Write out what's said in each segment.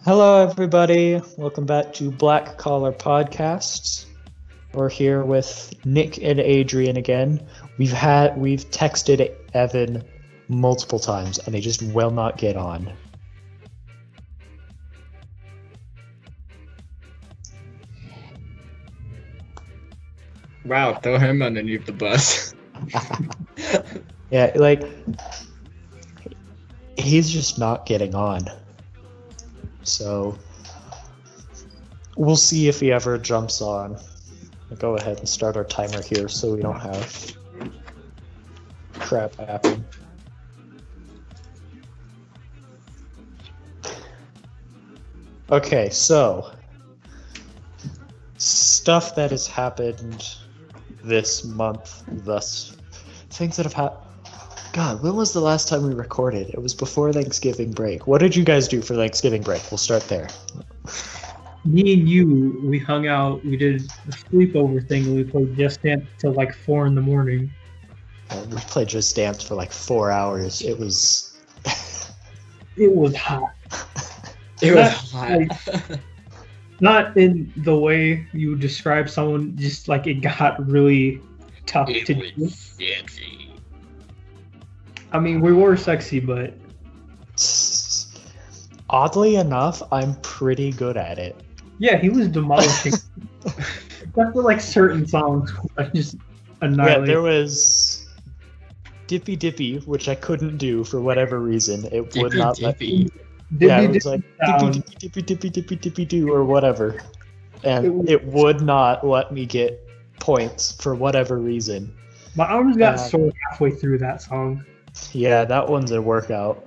Hello, everybody. Welcome back to Black Collar Podcasts. We're here with Nick and Adrian again. We've texted Evan multiple times, and he just will not get on. Wow, throw him underneath the bus. Yeah, he's just not getting on. So we'll see if he ever jumps on. I'll go ahead and start our timer here so we don't have crap happen. Okay, so stuff that has happened this month, things that have happened. God, when was the last time we recorded? It was before Thanksgiving break. What did you guys do for Thanksgiving break? We'll start there. Me and you, we hung out, we did a sleepover thing, and we played Just Dance till like 4 in the morning. We played Just Dance for like 4 hours. It was... It was hot. It was hot. Not in the way you would describe someone, just like it got really tough to do. Sexy. I mean, we were sexy, but... Oddly enough, I'm pretty good at it. Yeah, he was demolishing. Except for like certain songs, I just annihilated. Yeah, there was Dippy Dippy, which I couldn't do for whatever reason. It would not let me. Yeah, it was like Dippy Dippy Dippy Dippy Do or whatever. And it would not let me get points for whatever reason. My arms got sore halfway through that song. Yeah, that one's a workout.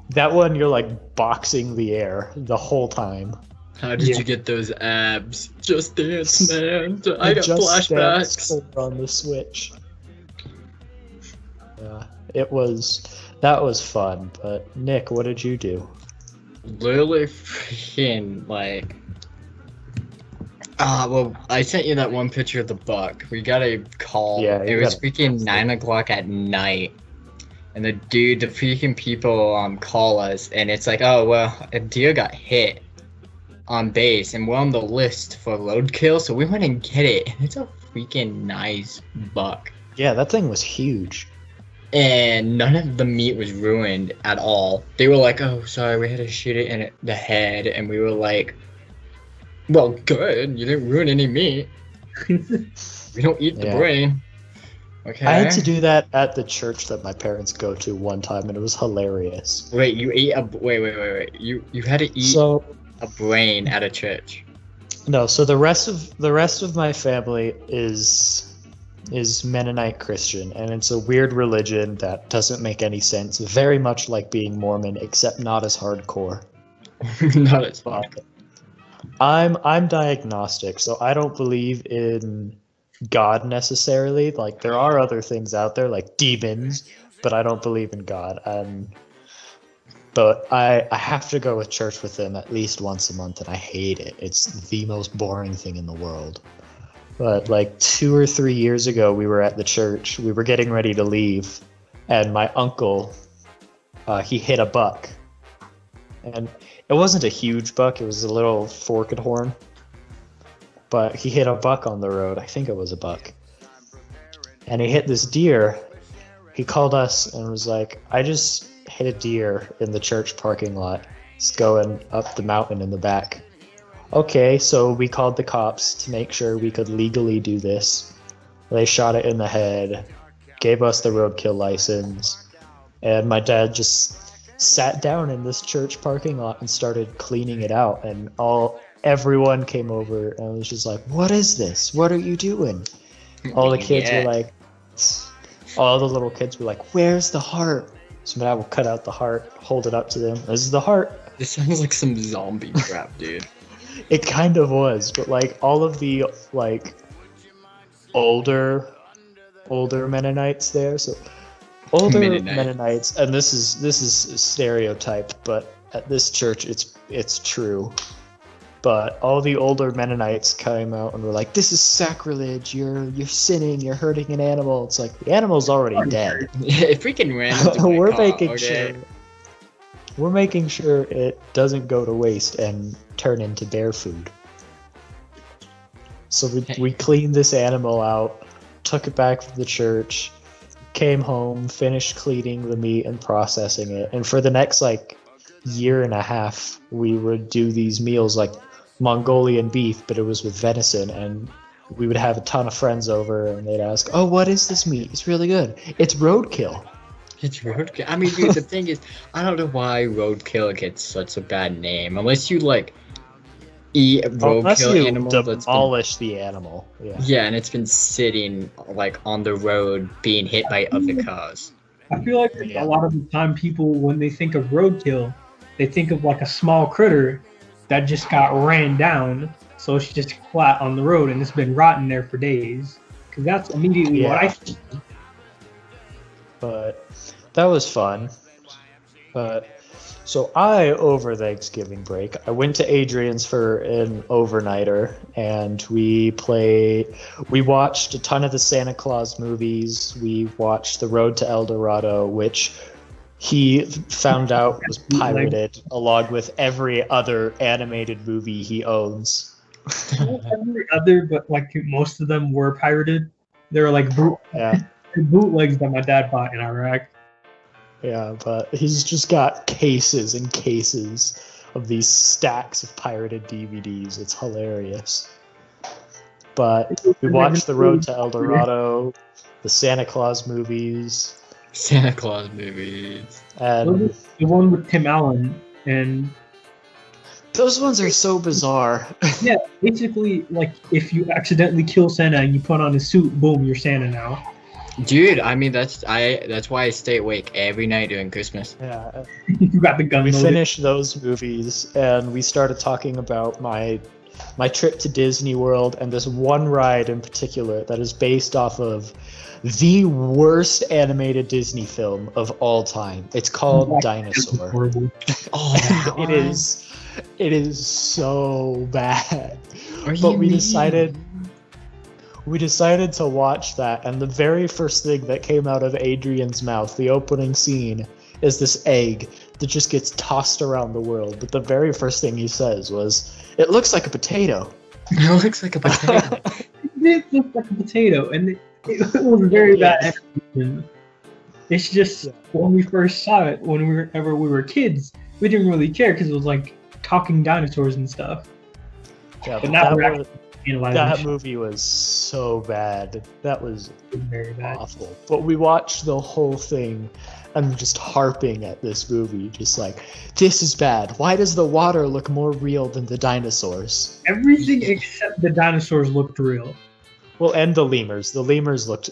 That one, you're like boxing the air the whole time. How did you get those abs? Just Dance, man. I got flashbacks. On the Switch. Yeah, that was fun. But Nick, what did you do? Literally freaking like... well, I sent you that one picture of the buck. We got a call. Yeah, it was freaking 9 o'clock at night. And the freaking people call us, and it's like, oh, well, a deer got hit on base, and we're on the list for roadkill, so we went and get it, and it's a freaking nice buck. Yeah, that thing was huge. And none of the meat was ruined at all. They were like, oh, sorry, we had to shoot it in the head, and we were like, well, good, you didn't ruin any meat. We don't eat the brain. Okay. I had to do that at the church that my parents go to one time, and it was hilarious. Wait, you ate wait. You had to eat a brain at a church. No, so the rest of my family is Mennonite Christian, and it's a weird religion that doesn't make any sense. Very much like being Mormon, except not as hardcore. Not as fun. I'm diagnostic, so I don't believe in God necessarily. Like, there are other things out there like demons, but I don't believe in God. But I have to go with church with them at least once a month, and I hate it. It's the most boring thing in the world. But like 2 or 3 years ago, we were at the church. We were getting ready to leave, and my uncle, he hit a buck. And it wasn't a huge buck. It was a little forked horn. But he hit a buck on the road. I think it was a buck. And he hit this deer. He called us and was like, I just hit a deer in the church parking lot. It's going up the mountain in the back. Okay, so we called the cops to make sure we could legally do this. They shot it in the head, gave us the roadkill license, and my dad just sat down in this church parking lot and started cleaning it out, and everyone came over and was just like, what is this? What are you doing? All the kids were like, all the little kids were like, where's the heart? So my dad will cut out the heart, hold it up to them. This is the heart. This sounds like some zombie crap, dude. It kind of was, but like all of the like older Mennonites there. So older Mennonites, and this is a stereotype, but at this church it's true. But all the older Mennonites came out and were like, this is sacrilege, you're sinning, you're hurting an animal. It's like, the animal's already dead. Yeah, freaking random. We're making sure. We're making sure it doesn't go to waste and turn into bear food. So we cleaned this animal out, took it back to the church, came home, finished cleaning the meat and processing it. And for the next like year and a half, we would do these meals like Mongolian beef, but it was with venison, and we would have a ton of friends over and they'd ask, "Oh, what is this meat? It's really good." It's roadkill. It's roadkill. I mean, dude, the thing is, I don't know why roadkill gets such a bad name. Unless you like eat Unless roadkill you animal that's been, demolish the animal. Yeah. yeah, and it's been sitting like on the road being hit by other cars. I feel like a lot of the time people, when they think of roadkill, they think of like a small critter that just got ran down, so it's just flat on the road and it's been rotting there for days. Because that's immediately what I think. But that was fun. But so over Thanksgiving break, I went to Adrian's for an overnighter, and we watched a ton of the Santa Claus movies. We watched The Road to El Dorado, which he found out was pirated, along with every other animated movie he owns. Every other, but like most of them were pirated. They were like bootlegs that my dad bought in Iraq. Yeah, but he's just got cases and cases of these stacks of pirated DVDs. It's hilarious. But we watched The Road to El Dorado, the Santa Claus movies. Santa Claus movies. And the one with Tim Allen, and those ones are so bizarre. Yeah, basically, like if you accidentally kill Santa and you put on a suit, boom, you're Santa now. Dude, I mean that's why I stay awake every night during Christmas. Yeah. You got the gun. We finished those movies and we started talking about my trip to Disney World and this one ride in particular that is based off of the worst animated Disney film of all time. It's called Dinosaur. Oh, it is so bad. But we decided to watch that, and the very first thing that came out of Adrian's mouth, the opening scene, is this egg that just gets tossed around the world. But the very first thing he says was, "It looks like a potato." It looks like a potato. It looks like a potato, and it was very bad. It's just when we first saw it, whenever we were kids, we didn't really care because it was like talking dinosaurs and stuff. Yeah, but now that movie was so bad. That was very bad. Awful. But we watched the whole thing and just harping at this movie, just like, this is bad. Why does the water look more real than the dinosaurs? Everything except the dinosaurs looked real. Well, and the lemurs. The lemurs looked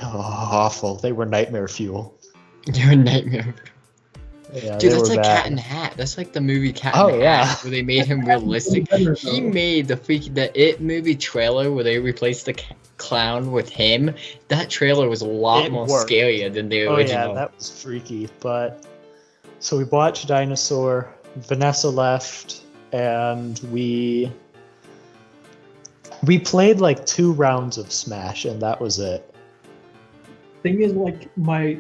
awful. They were nightmare fuel. They were nightmare. Yeah, dude, that's like bad. Cat in the Hat. That's like the movie Cat in the Hat, where they made him realistic. He made the It movie trailer where they replaced the clown with him. That trailer was a lot more scarier than the original. Oh yeah, that was freaky. But so we watched Dinosaur. Vanessa left, and we played like 2 rounds of Smash, and that was it. Thing is, like my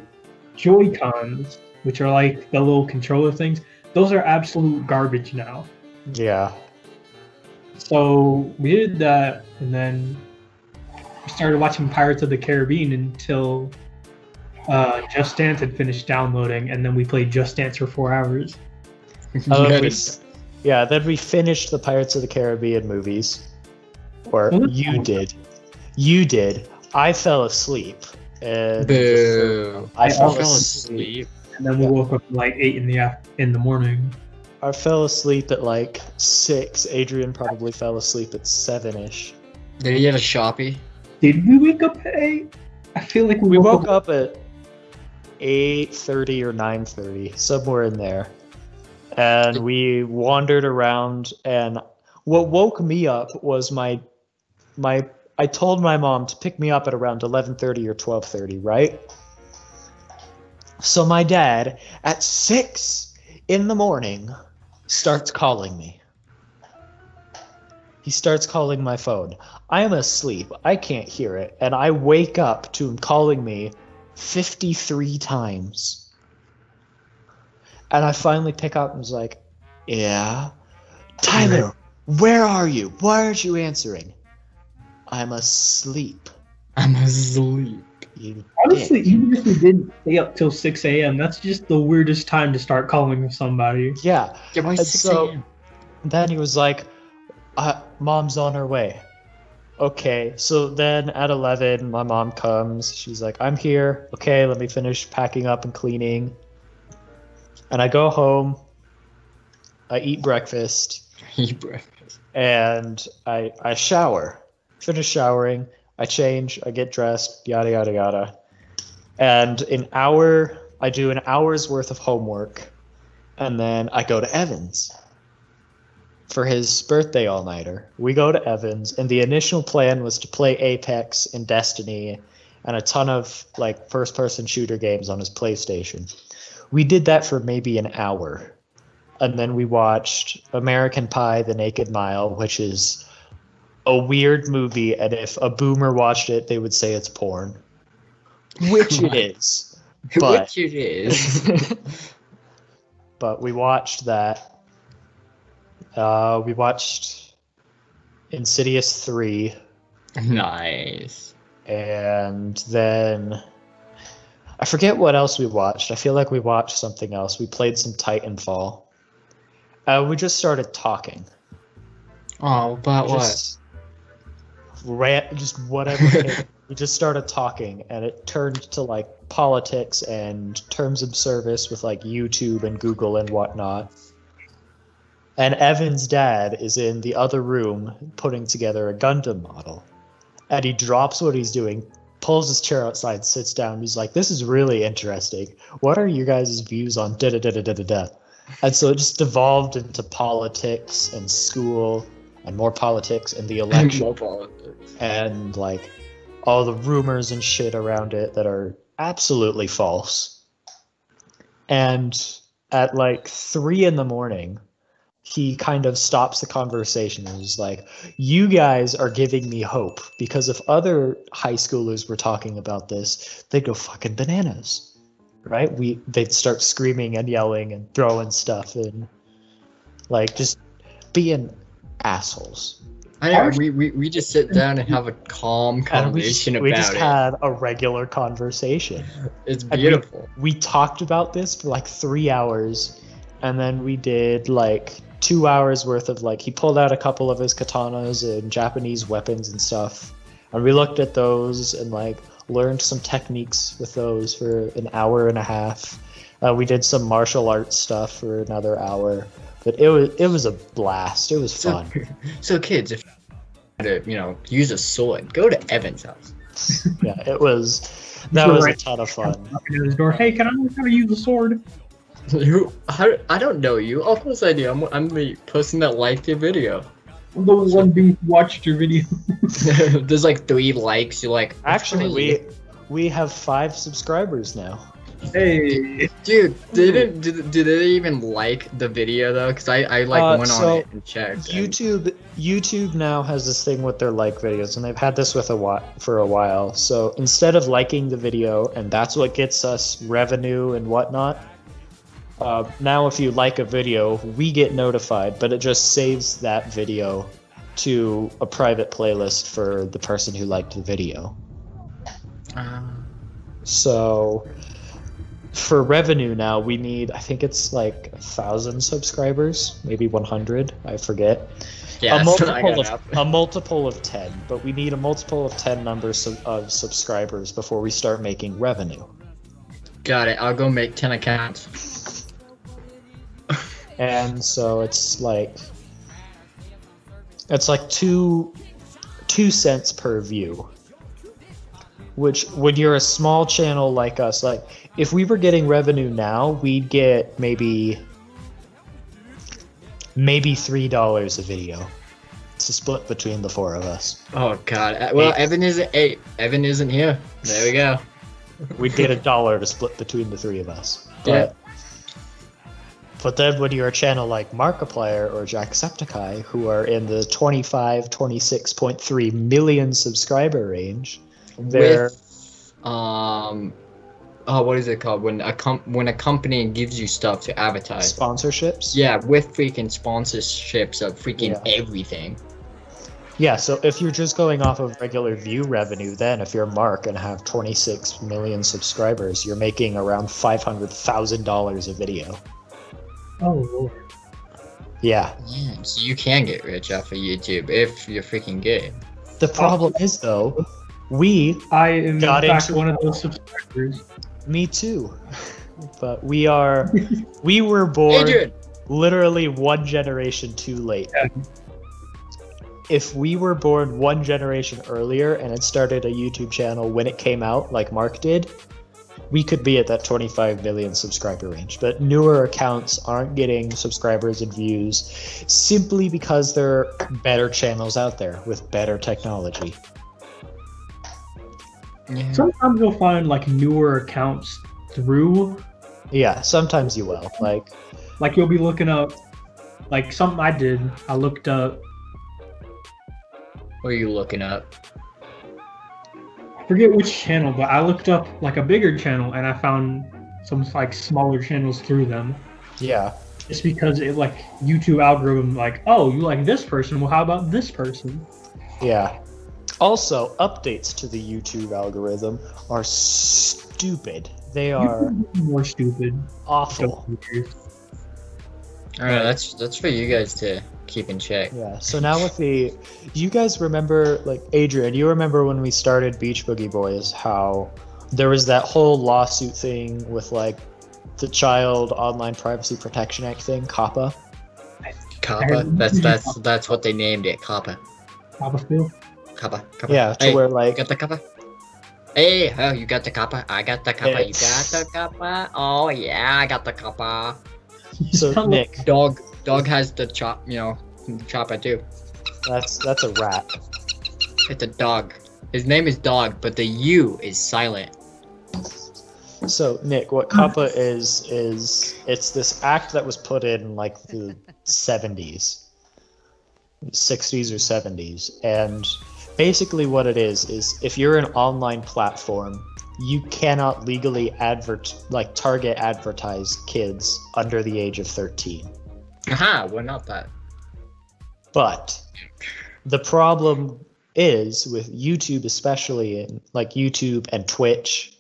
Joy-Cons, which are like the little controller things, those are absolute garbage now. Yeah. So we did that, and then we started watching Pirates of the Caribbean until Just Dance had finished downloading, and then we played Just Dance for 4 hours. Then we finished the Pirates of the Caribbean movies. Or you did. You did. I fell asleep. And Boo. I fell asleep. And then we woke up at like 8 in the morning. I fell asleep at like 6. Adrian probably fell asleep at 7-ish. Did he have a Shopee? Did we wake up at 8? I feel like we woke up at 8:30 or 9:30, somewhere in there. And we wandered around, and what woke me up was I told my mom to pick me up at around 11:30 or 12:30, right? So my dad, at 6 in the morning, starts calling me. He starts calling my phone. I am asleep. I can't hear it. And I wake up to him calling me 53 times. And I finally pick up and was like, yeah? Tyler, where are you? Why aren't you answering? I'm asleep. I'm asleep. You Honestly, dick. even if we didn't stay up till 6 a.m., that's just the weirdest time to start calling somebody. Yeah. Yeah, why And 6 so a.m.? then he was like, Mom's on her way. Okay, so then at 11, my mom comes. She's like, I'm here. Okay, let me finish packing up and cleaning. And I go home. I eat breakfast. Eat breakfast. And I shower. Finish showering. I change. I get dressed. Yada, yada, yada. And I do an hour's worth of homework. And then I go to Evan's for his birthday all-nighter. We go to Evans, and the initial plan was to play Apex and Destiny and a ton of like first-person shooter games on his PlayStation. We did that for maybe an hour, and then we watched American Pie: The Naked Mile, which is a weird movie, and if a boomer watched it, they would say it's porn, which it is. But, Which it is. but we watched that. We watched Insidious 3, Nice. and then I forget what else we watched. I feel like we watched something else. We played some Titanfall. We just started talking. Oh, about what? Just whatever. We just started talking, and it turned to like politics and terms of service with like YouTube and Google and whatnot. And Evan's dad is in the other room putting together a Gundam model. And he drops what he's doing, pulls his chair outside, sits down. He's like, this is really interesting. What are you guys' views on da-da-da-da-da-da? And so it just devolved into politics and school and more politics and the election. More politics. And like all the rumors and shit around it that are absolutely false. And at like 3 a.m, he kind of stops the conversation and is like, you guys are giving me hope, because if other high schoolers were talking about this, they'd go fucking bananas, right? They'd start screaming and yelling and throwing stuff and like just being assholes. I know, we just sit down and have a calm conversation about it. We just had a regular conversation. It's beautiful. We talked about this for like 3 hours, and then we did like 2 hours worth of like, he pulled out a couple of his katanas and Japanese weapons and stuff, and we looked at those and like learned some techniques with those for an hour and a half. We did some martial arts stuff for another hour, but it was a blast. It was fun. So kids, if you to use a sword, go to Evan's house. Yeah, that was a ton of fun. His door. Hey, can I learn how to use a sword? I don't know you. Of course I do. I'm the person that liked your video. I'm the one dude who watched your video. There's like 3 likes. You're like, actually, we have 5 subscribers now. Hey, dude, did they even like the video though? Because I like went on it and checked. YouTube now has this thing with their like videos, and they've had this for a while. So instead of liking the video, and that's what gets us revenue and whatnot. Now if you like a video, we get notified, but it just saves that video to a private playlist for the person who liked the video. So for revenue now, we need, I think it's like 1,000 subscribers, maybe 100, I forget. Yeah, a multiple of 10, but we need a multiple of 10 numbers of subscribers before we start making revenue. Got it. I'll go make 10 accounts. And so it's like 2 cents per view, which when you're a small channel like us, like if we were getting revenue now, we'd get maybe $3 a video to split between the 4 of us. Oh god. Well, Evan isn't here. There we go. We'd get $1 to split between the 3 of us. Yeah. But then when you're a channel like Markiplier or Jacksepticeye, who are in the 26.3 million subscriber range, they're... what is it called when a company gives you stuff to advertise? Sponsorships. Yeah, with freaking sponsorships of freaking everything. Yeah, so if you're just going off of regular view revenue, then if you're Mark and have 26 million subscribers, you're making around $500,000 a video. Oh Lord. Yeah. Yeah, so you can get rich off of YouTube if you're freaking good. The problem is, though, I am in got fact into one of those subscribers. Me too. But we were born Adrian! literally one generation too late. Yeah. If we were born one generation earlier and had started a YouTube channel when it came out, like Mark did, we could be at that 25 million subscriber range. But newer accounts aren't getting subscribers and views simply because there are better channels out there with better technology. Yeah. Sometimes you'll find like newer accounts through. Yeah, sometimes you will. Like you'll be looking up, like something I did. I looked up. What are you looking up? I forget which channel, but I looked up like a bigger channel and I found some like smaller channels through them. Yeah. Just because it like YouTube algorithm like, oh, you like this person, well how about this person? Yeah. Also, updates to the YouTube algorithm are stupid. They are More stupid. awful. Alright, that's for you guys to keep in check. Yeah. So now with you guys remember, like Adrian, you remember when we started Beach Boogie Boys, how there was that whole lawsuit thing with like the Child Online Privacy Protection Act thing, COPPA? COPPA? That's what they named it, COPPA. COPPA. COPPA. Yeah, to where like you got the COPPA? Hey, oh, you got the COPPA? I got the COPPA. You got the COPPA? Oh yeah, I got the COPPA. So Nick, Dog has the chopper too. that's a rat. It's a dog. His name is Dog, but the U is silent. So Nick, what COPPA is it's this act that was put in like the 70s, 60s or 70s, and basically what it is if you're an online platform, you cannot legally target advertise kids under the age of 13. Aha, well not that. But the problem is with YouTube, especially in like YouTube and Twitch,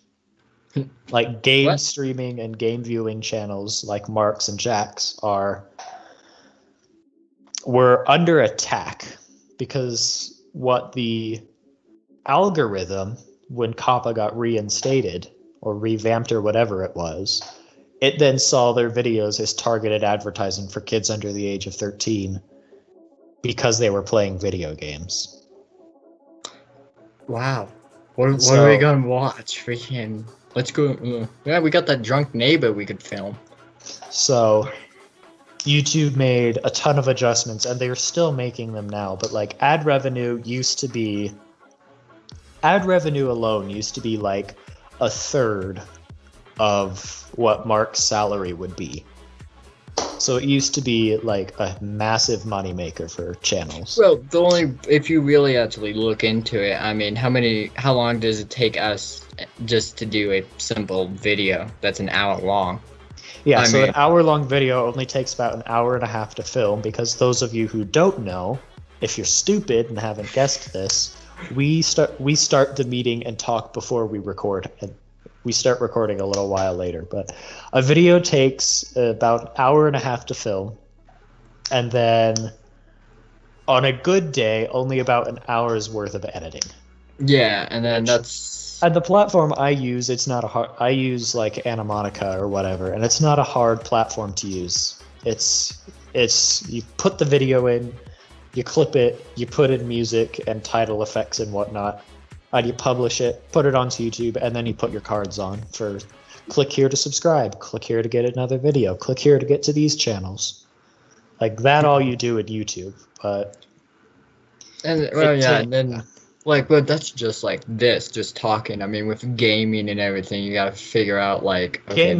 like game streaming and game viewing channels like Mark's and Jack's were under attack because what the algorithm, when COPPA got reinstated or revamped or whatever it was, it then saw their videos as targeted advertising for kids under the age of 13 because they were playing video games. Wow. What are we gonna watch? Freaking, let's go. Yeah, we got that drunk neighbor we could film. So YouTube made a ton of adjustments, and they're still making them now, but like ad revenue alone used to be like a third of what Mark's salary would be. So it used to be like a massive moneymaker for channels. Well, if you really actually look into it, I mean, how long does it take us just to do a simple video that's an hour long? Yeah, an hour-long video only takes about an hour and a half to film, because those of you who don't know, if you're stupid and haven't guessed this, we start the meeting and talk before we record, and we start recording a little while later. But a video takes about an hour and a half to film, and then on a good day, only about an hour's worth of editing. Yeah, and then And the platform I use, I use like Animatica or whatever, and it's not a hard platform to use. It's you put the video in, you clip it, you put in music and title effects and whatnot, and you publish it, put it onto YouTube, and then you put your cards on for click here to subscribe, click here to get another video, click here to get to these channels. Like that, all you do at YouTube. But but that's just like this, just talking. I mean, with gaming and everything, you gotta figure out like, okay,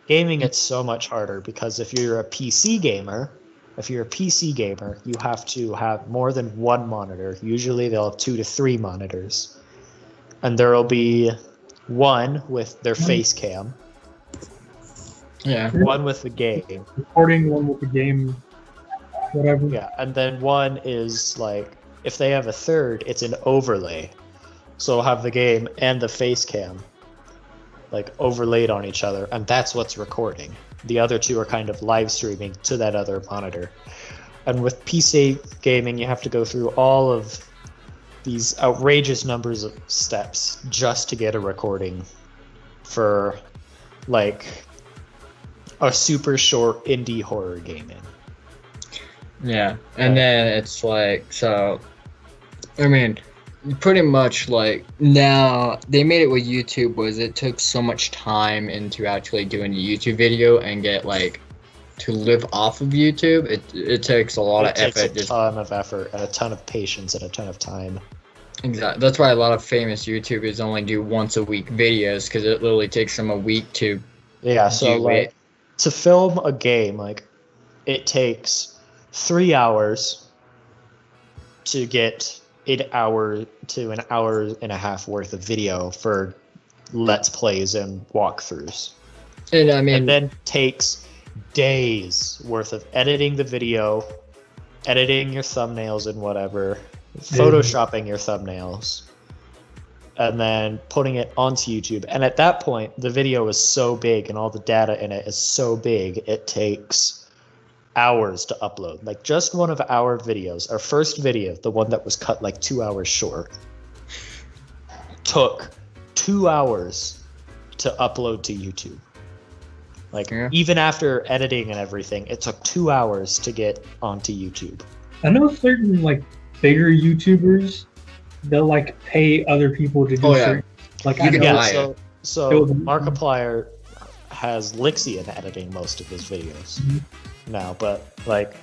gaming, it's so much harder, because if you're a PC gamer, you have to have more than one monitor. Usually they'll have 2 to 3 monitors, and there'll be one with their face cam, Yeah. one with the game. Recording, one with the game, whatever. Yeah, and then one is like, if they have a third, it's an overlay. So we'll have the game and the face cam like overlaid on each other, and that's what's recording. The other two are kind of live streaming to that other monitor. And with PC gaming, you have to go through all of these outrageous numbers of steps just to get a recording for like a super short indie horror game in. Yeah, and then it's like, so, I mean, pretty much like now they made it with YouTube was it took so much time into actually doing a YouTube video and get like to live off of YouTube. It takes a lot of effort. It takes a ton of effort and a ton of patience and a ton of time. Exactly. That's why a lot of famous YouTubers only do once a week videos, because it literally takes them a week to. Yeah, so like to film a game, like it takes 3 hours to get an hour to an hour and a half worth of video for let's plays and walkthroughs. And I mean, and then takes days worth of editing the video, editing your thumbnails and whatever, photoshopping your thumbnails, and then putting it onto YouTube. And at that point, the video is so big and all the data in it is so big, it takes hours to upload. Like just one of our videos, our first video, the one that was cut like 2 hours short, took 2 hours to upload to YouTube. Like even after editing and everything, it took 2 hours to get onto YouTube. I know certain like bigger YouTubers, they'll like pay other people to do certain. Like you can buy so, it. So Markiplier has Lixian editing most of his videos now, but like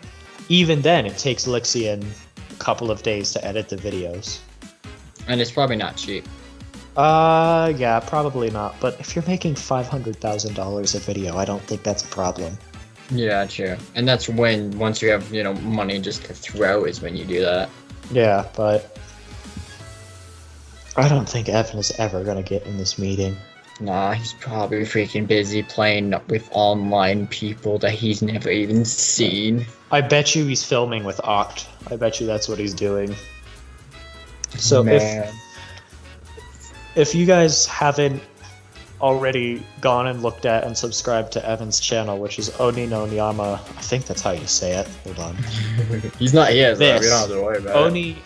even then it takes Lixian a couple of days to edit the videos. And it's probably not cheap. Yeah, probably not. But if you're making $500,000 a video, I don't think that's a problem. Yeah, true. And that's when, once you have, money just to throw is when you do that. Yeah, but I don't think Evan is ever going to get in this meeting. Nah, he's probably freaking busy playing with online people that he's never even seen. I bet you he's filming with Oct. I bet you that's what he's doing. So if you guys haven't already gone and looked at and subscribed to Evan's channel, which is Oni no Nyama, I think that's how you say it. Hold on. He's not here, so we don't have to worry about it.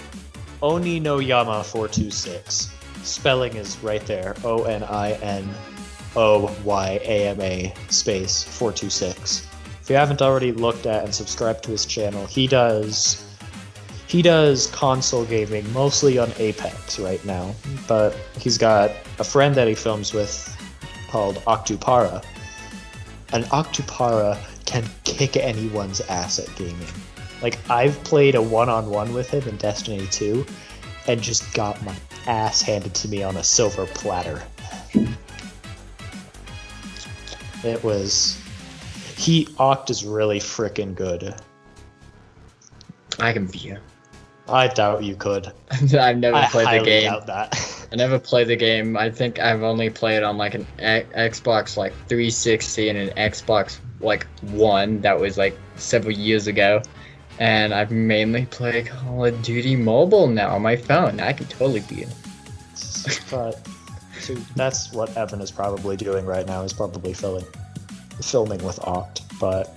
Oni no Yama 426. Spelling is right there. ONINOYAMA space 426. If you haven't already looked at and subscribed to his channel, he does console gaming mostly on Apex right now, but he's got a friend that he films with called Octupara, and Octupara can kick anyone's ass at gaming. Like, I've played a one-on-one with him in Destiny 2 and just got my ass handed to me on a silver platter. Oct is really freaking good. I can beat him. I doubt you could. I've never played the game. I doubt that. I never played the game. I think I've only played on like an Xbox like 360 and an Xbox like One that was like several years ago. And I've mainly played Call of Duty Mobile now on my phone. I can totally beat him. But so that's what Evan is probably doing right now. Is probably filming with Oct, but.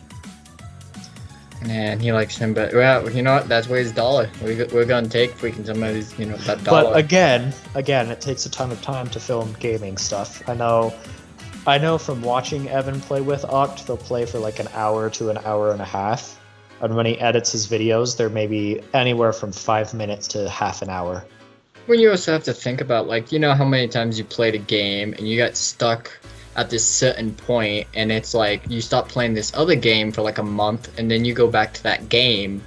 And he likes him, but well, you know what? That's where his dollar. We're gonna take freaking somebody's, that dollar. But again, it takes a ton of time to film gaming stuff. I know from watching Evan play with Oct, they'll play for like an hour to an hour and a half, and when he edits his videos, they're maybe anywhere from 5 minutes to half an hour. When you also have to think about, like, how many times you played a game and you got stuck at this certain point, and it's like you stop playing this other game for like a month, and then you go back to that game,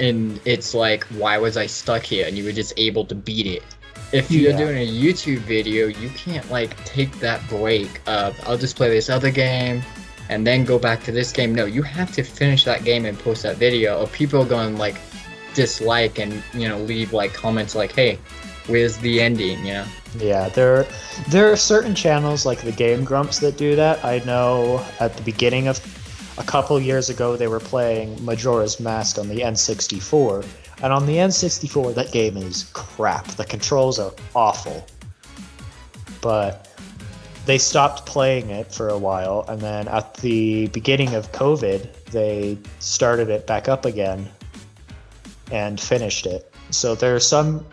and it's like, why was I stuck here? And you were just able to beat it. If you're doing a YouTube video, you can't like take that break of I'll just play this other game and then go back to this game. No, you have to finish that game and post that video, or people are going to like dislike and leave like comments like, hey, Where's the ending, you know? Yeah, there are certain channels like the Game Grumps that do that. I know at the beginning of a couple years ago they were playing Majora's Mask on the N64, and on the N64 that game is crap. The controls are awful. But they stopped playing it for a while, and then at the beginning of COVID, they started it back up again and finished it. So there are some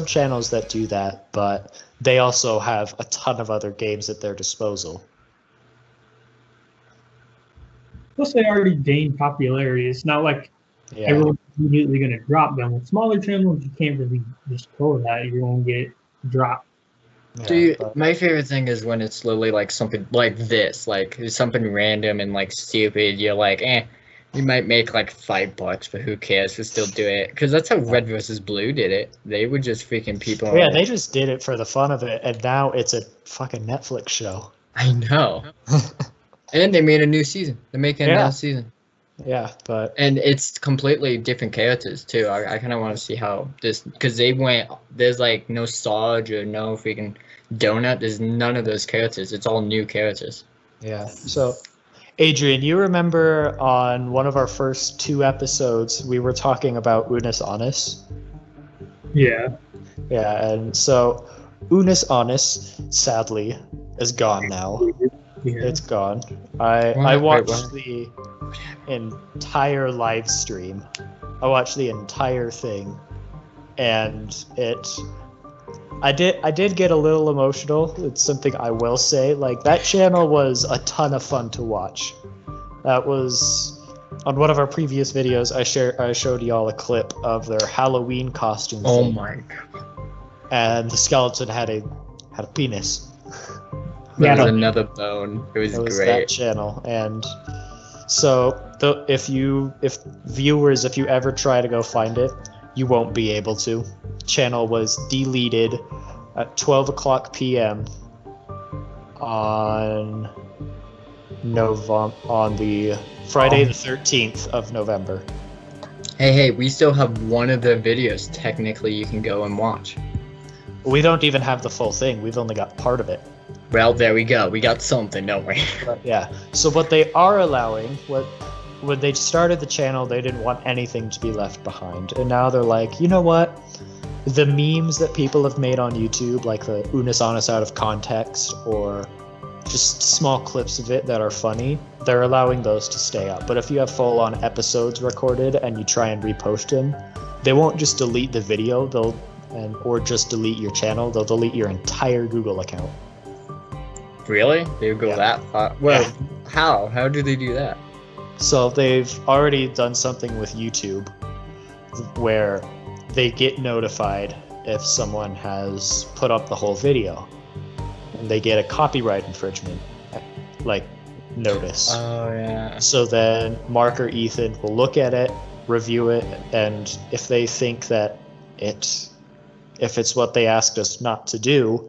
channels that do that, but they also have a ton of other games at their disposal. Plus, they already gained popularity. It's not like everyone's immediately going to drop them. With smaller channels, you can't really just go with that. You're going to get dropped. Yeah, Dude, my favorite thing is when it's literally like something like this, like something random and like stupid. You're like, you might make like $5, but who cares? We'll still do it, because that's how Red versus Blue did it. They were just freaking people. Yeah, they just did it for the fun of it, and now it's a fucking Netflix show. I know. And they made a new season. They're making another season. Yeah, but and it's completely different characters too. I kind of want to see how this, because there's like no Sarge or no freaking Donut. There's none of those characters. It's all new characters. Yeah. So, Adrian, you remember on one of our first 2 episodes we were talking about Unis Honest? Yeah. Yeah, and so Unis Honest sadly is gone now. Yeah. It's gone. I watched the entire live stream. I watched the entire thing, and I did get a little emotional. It's something I will say. Like, that channel was a ton of fun to watch. That was on one of our previous videos. I showed y'all a clip of their Halloween costume. Oh my god! And the skeleton had a penis. There was another bone. It was great. That channel, and so if viewers ever try to go find it, you won't be able to. Channel was deleted at 12:00 p.m. on the Friday the 13th of November. Hey, we still have one of the videos technically you can go and watch. We don't even have the full thing. We've only got part of it. Well, there we go. We got something, don't we? Yeah. So what they are allowing, when they started the channel, they didn't want anything to be left behind. And now they're like, you know what? The memes that people have made on YouTube, like the Unis Honest out of context, or just small clips of it that are funny, they're allowing those to stay up. But if you have full-on episodes recorded and you try and repost them, they won't just delete the video, or just delete your channel, they'll delete your entire Google account. Really? They would go that far? Well, how? How do they do that? So they've already done something with YouTube where they get notified if someone has put up the whole video, and they get a copyright infringement notice. Oh yeah. So then Mark or Ethan will look at it, review it, and if they think that if it's what they asked us not to do,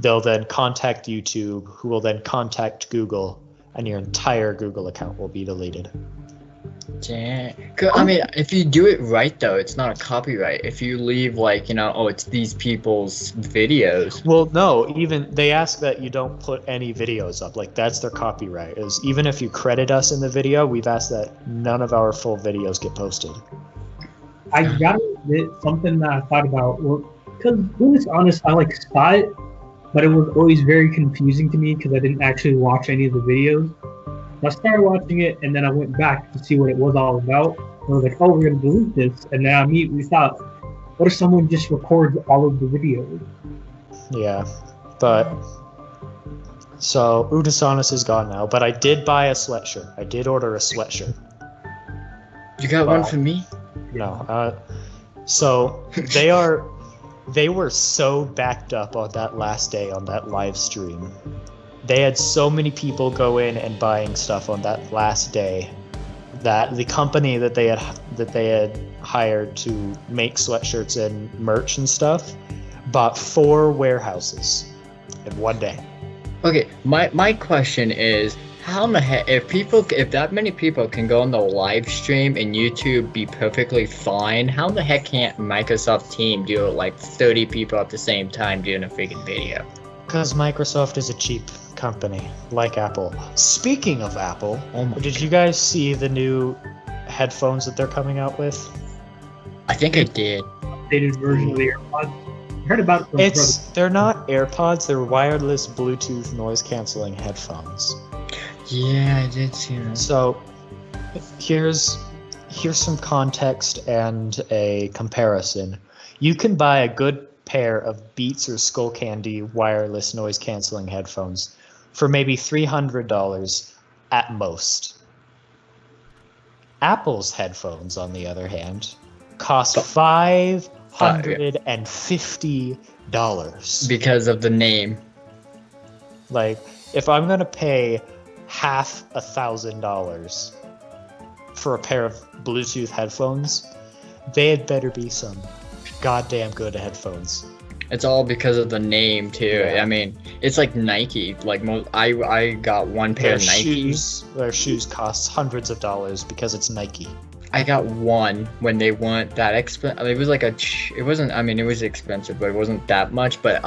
they'll then contact YouTube, who will then contact Google, and your entire Google account will be deleted. Damn. I mean, if you do it right, though, it's not a copyright. If you leave, it's these people's videos. Well, no, even they ask that you don't put any videos up. That's their copyright. Is even if you credit us in the video, we've asked that none of our full videos get posted. I gotta admit, something that I thought about, because when it's honest, I saw it, but it was always very confusing to me because I didn't actually watch any of the videos. I started watching it, and then I went back to see what it was all about. And I was like, oh, we're going to delete this. And then I immediately thought, what if someone just records all of the videos? Yeah, but... So, Unis Honest is gone now, but I did buy a sweatshirt. I did order a sweatshirt. You got one for me? No. So, they were so backed up on that last day on that live stream. They had so many people go in and buying stuff on that last day that the company that they had hired to make sweatshirts and merch and stuff bought 4 warehouses in one day. Okay, my question is, How in the heck, if that many people can go on the live stream and YouTube be perfectly fine, how in the heck can't Microsoft Team do it like 30 people at the same time doing a freaking video? Because Microsoft is a cheap company, like Apple. Speaking of Apple, did you guys see the new headphones that they're coming out with? I think I did. Updated version of the AirPods. I heard about it from They're not AirPods, they're wireless Bluetooth noise canceling headphones. Yeah, I did see that. So here's some context and a comparison. You can buy a good pair of Beats or Skullcandy wireless noise canceling headphones for maybe $300 at most. Apple's headphones, on the other hand, cost $550 because of the name. Like, if I'm gonna pay half $1,000 for a pair of Bluetooth headphones, they had better be some goddamn good headphones. It's all because of the name too. Yeah. I mean, it's like Nike. Like I got one pair of Nike. Their shoes cost hundreds of dollars because it's Nike. I got one when they weren't that expensive. It was like it wasn't. I mean, it was expensive, but it wasn't that much. But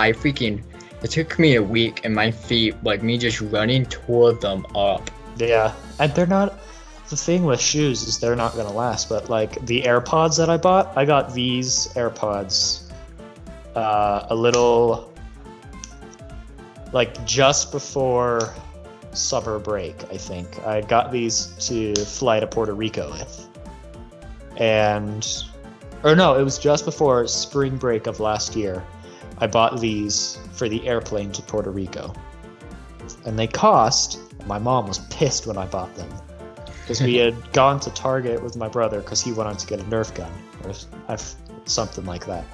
it took me a week, and my feet, like me just running, tore them up. Yeah, and they're not. The thing with shoes is they're not gonna last. But like the AirPods that I got these AirPods, a little, like just before summer break, I think. I got these to fly to Puerto Rico with. Or no, it was just before spring break of last year. I bought these for the airplane to Puerto Rico. And my mom was pissed when I bought them. Because we had gone to Target with my brother because he wanted to get a Nerf gun or something like that.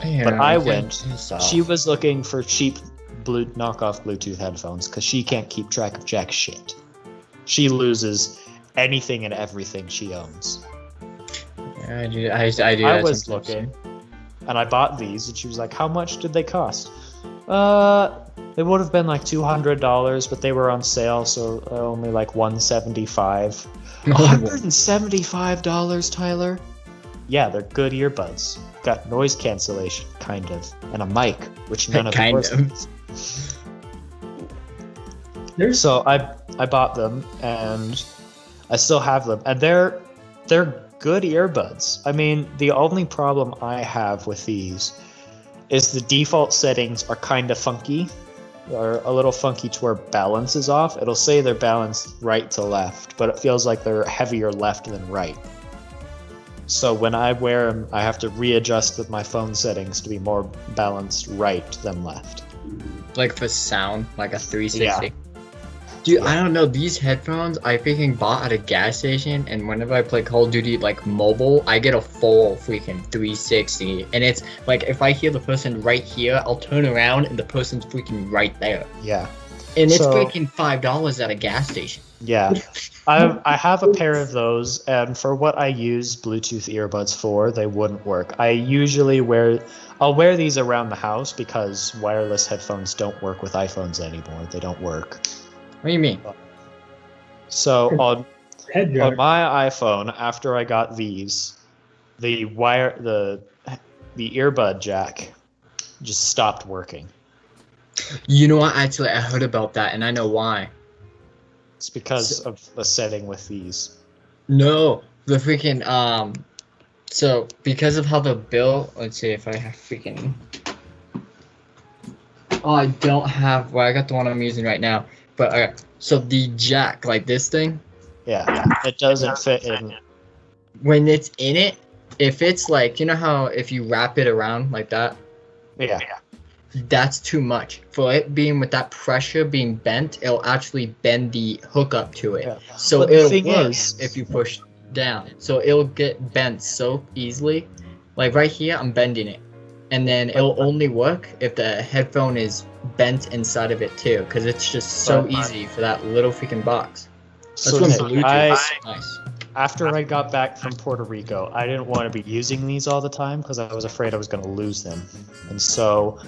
Yeah, but I went, she was looking for cheap knockoff Bluetooth headphones because she can't keep track of jack shit. She loses anything and everything she owns. Yeah, I do. I was looking, and I bought these, and she was like, "How much did they cost?" They would have been like $200, but they were on sale, so only like $175. $175, Tyler? Yeah, they're good earbuds. Got noise cancellation, kind of, and a mic, which none of yours has. So I bought them, and I still have them, and they're good earbuds. I mean, the only problem I have with these is the default settings are kind of funky, or a little funky to where balance is off. It'll say they're balanced right to left, but it feels like they're heavier left than right. So when I wear them, I have to readjust with my phone settings to be more balanced right than left. Like for sound, like a 360. Yeah. Dude, I don't know, these headphones I freaking bought at a gas station, and whenever I play Call of Duty like mobile, I get a full freaking 360, and it's like if I hear the person right here, I'll turn around and the person's freaking right there. Yeah. And it's freaking $5 at a gas station. Yeah. I have a pair of those, and for what I use Bluetooth earbuds for, they wouldn't work. I usually I'll wear these around the house because wireless headphones don't work with iPhones anymore. They don't work. What do you mean? So on my iPhone, after I got these, the earbud jack just stopped working. You know what? Actually, I heard about that, and I know why. It's because of the setting with these. No, the freaking So because of how the bill, let's see if I have freaking. Oh, I don't have. Well, I got the one I'm using right now. But okay, so the jack, like this thing. Yeah, it doesn't fit in. When it's in it, if it's like, you know how if you wrap it around like that. Yeah. That's too much. For it being with that pressure being bent, it'll actually bend the hook up to it. Yeah. So it'll work if you push down. So it'll get bent so easily. Like right here, I'm bending it. And then it'll only work if the headphone is bent inside of it too. Because it's just so easy for that little freaking box. That's so when Bluetooth is nice. After I got back from Puerto Rico, I didn't want to be using these all the time because I was afraid I was going to lose them. And so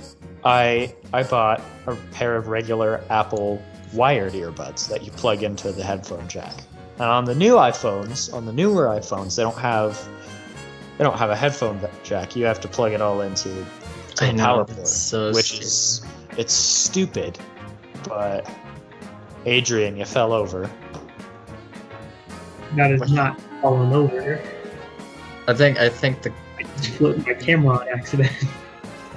I bought a pair of regular Apple wired earbuds that you plug into the headphone jack. And on the newer iPhones, they don't have a headphone jack. You have to plug it all into the power port, it's stupid. But Adrian, you fell over. That is not falling over. I think I just flipped my camera on accident.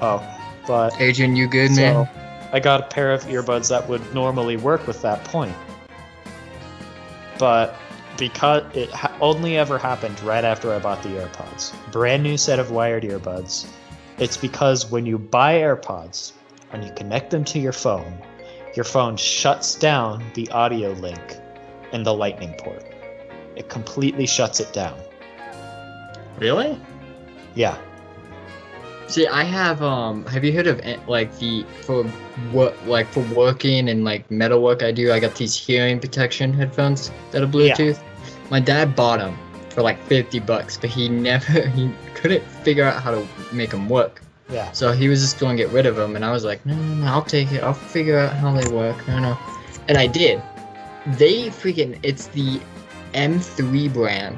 Oh, but Adrian, you good, man? I got a pair of earbuds that would normally work with that point. But because it only ever happened right after I bought the AirPods. Brand new set of wired earbuds. It's because when you buy AirPods and you connect them to your phone shuts down the audio link in the Lightning port. It completely shuts it down. Really? Yeah. See, I have you heard of for working and like metal work I do, I got these hearing protection headphones that are Bluetooth. Yeah. My dad bought them for like $50, but he couldn't figure out how to make them work. Yeah. So he was just going to get rid of them, and I was like, no, I'll take it. I'll figure out how they work. No. And I did. It's the M3 brand.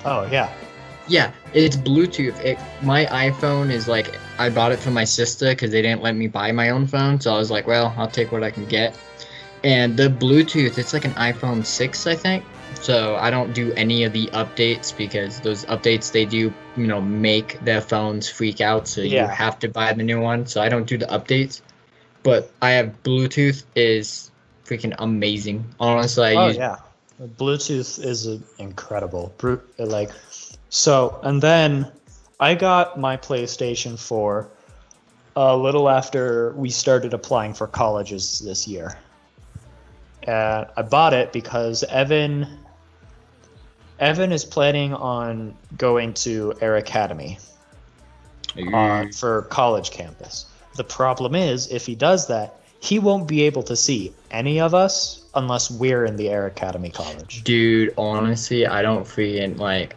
Oh, yeah. Yeah, it's Bluetooth. My iPhone is like, I bought it for my sister because they didn't let me buy my own phone. So I was like, well, I'll take what I can get. And the Bluetooth, it's like an iPhone 6, I think. So I don't do any of the updates because those updates they do, make their phones freak out. So you have to buy the new one. So I don't do the updates. But I have Bluetooth is freaking amazing. Honestly, Bluetooth is incredible. So, and then I got my PlayStation 4 a little after we started applying for colleges this year. And I bought it because Evan is planning on going to Air Academy for college campus. The problem is, if he does that, he won't be able to see any of us unless we're in the Air Academy college. Dude, honestly, I don't freaking like...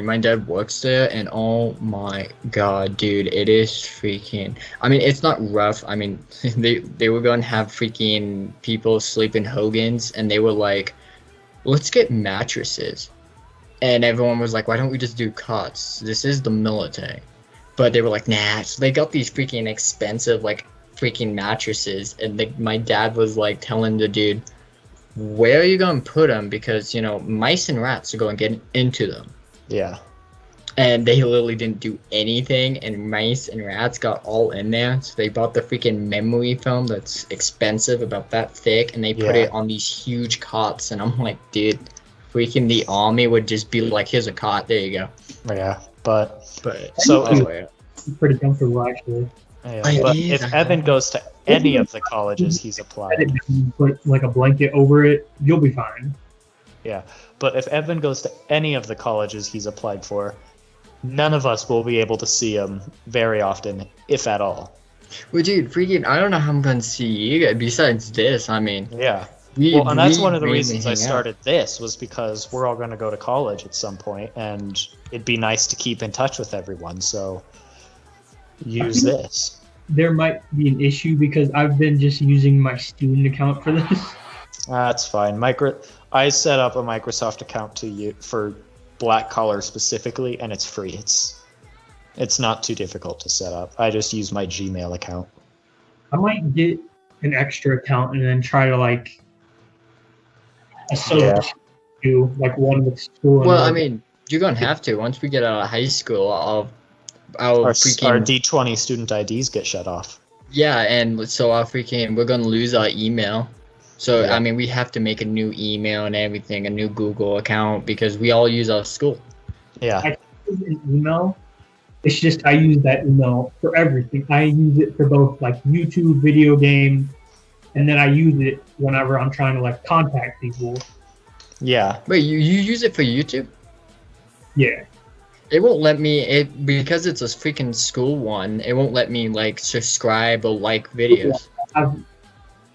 my dad works there, and oh my god, dude, it is freaking... it's not rough. They were going to have freaking people sleep in Hogan's, and they were like, let's get mattresses. And everyone was like, why don't we just do cots? This is the military. But they were like, nah. So they got these freaking expensive, freaking mattresses, and my dad was like telling the dude, where are you going to put them? Because, mice and rats are going to get into them. Yeah. And they literally didn't do anything, and mice and rats got all in there. So they bought the freaking memory foam that's expensive, about that thick, and they put it on these huge cots. And I'm like, dude, freaking the army would just be like, here's a cot, there you go. Yeah, but so it's pretty comfortable, actually. Yeah, but if Evan goes to any of the colleges he's applied, put like a blanket over it, you'll be fine. Yeah, but if Evan goes to any of the colleges he's applied for, none of us will be able to see him very often, if at all. Well, dude, freaking, I don't know how I'm going to see you besides this. Yeah. And that's one of the reasons I started this, was because we're all going to go to college at some point, and it'd be nice to keep in touch with everyone, so use this. There might be an issue because I've been just using my student account for this. That's fine. I set up a Microsoft account to you for Black Collar specifically, and it's free. It's not too difficult to set up. I just use my Gmail account. I might get an extra account and then try to associate to one with school. Well, you're gonna have to once we get out of high school. Our D20 student IDs get shut off. Yeah, and so we're gonna lose our email. So we have to make a new email and everything, a new Google account, because we all use our school. Yeah. I use an email. It's just I use that email for everything. I use it for both YouTube, video games, and then I use it whenever I'm trying to contact people. Yeah. Wait, you use it for YouTube? Yeah. It won't let me, because it's a freaking school one, it won't let me subscribe or like videos.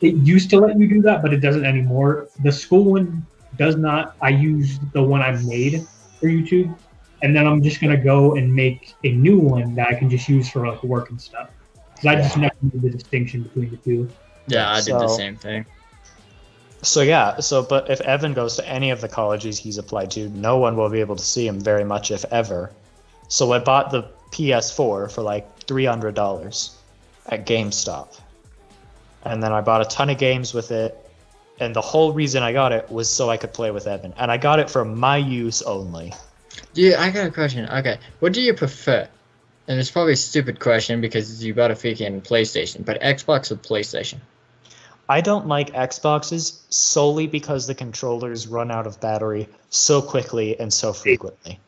It used to let you do that, but it doesn't anymore. The school one does not. I use the one I made for YouTube, and then I'm just gonna go and make a new one that I can just use for work and stuff. Because I just never knew the distinction between the two. Yeah, I did the So- same thing. But if Evan goes to any of the colleges he's applied to, no one will be able to see him very much, if ever. So I bought the PS4 for like $300 at GameStop. And then I bought a ton of games with it. And the whole reason I got it was so I could play with Evan. And I got it for my use only. Yeah, I got a question. Okay, what do you prefer? And it's probably a stupid question because you got a freaking PlayStation, but Xbox or PlayStation? I don't like Xboxes solely because the controllers run out of battery so quickly and so frequently.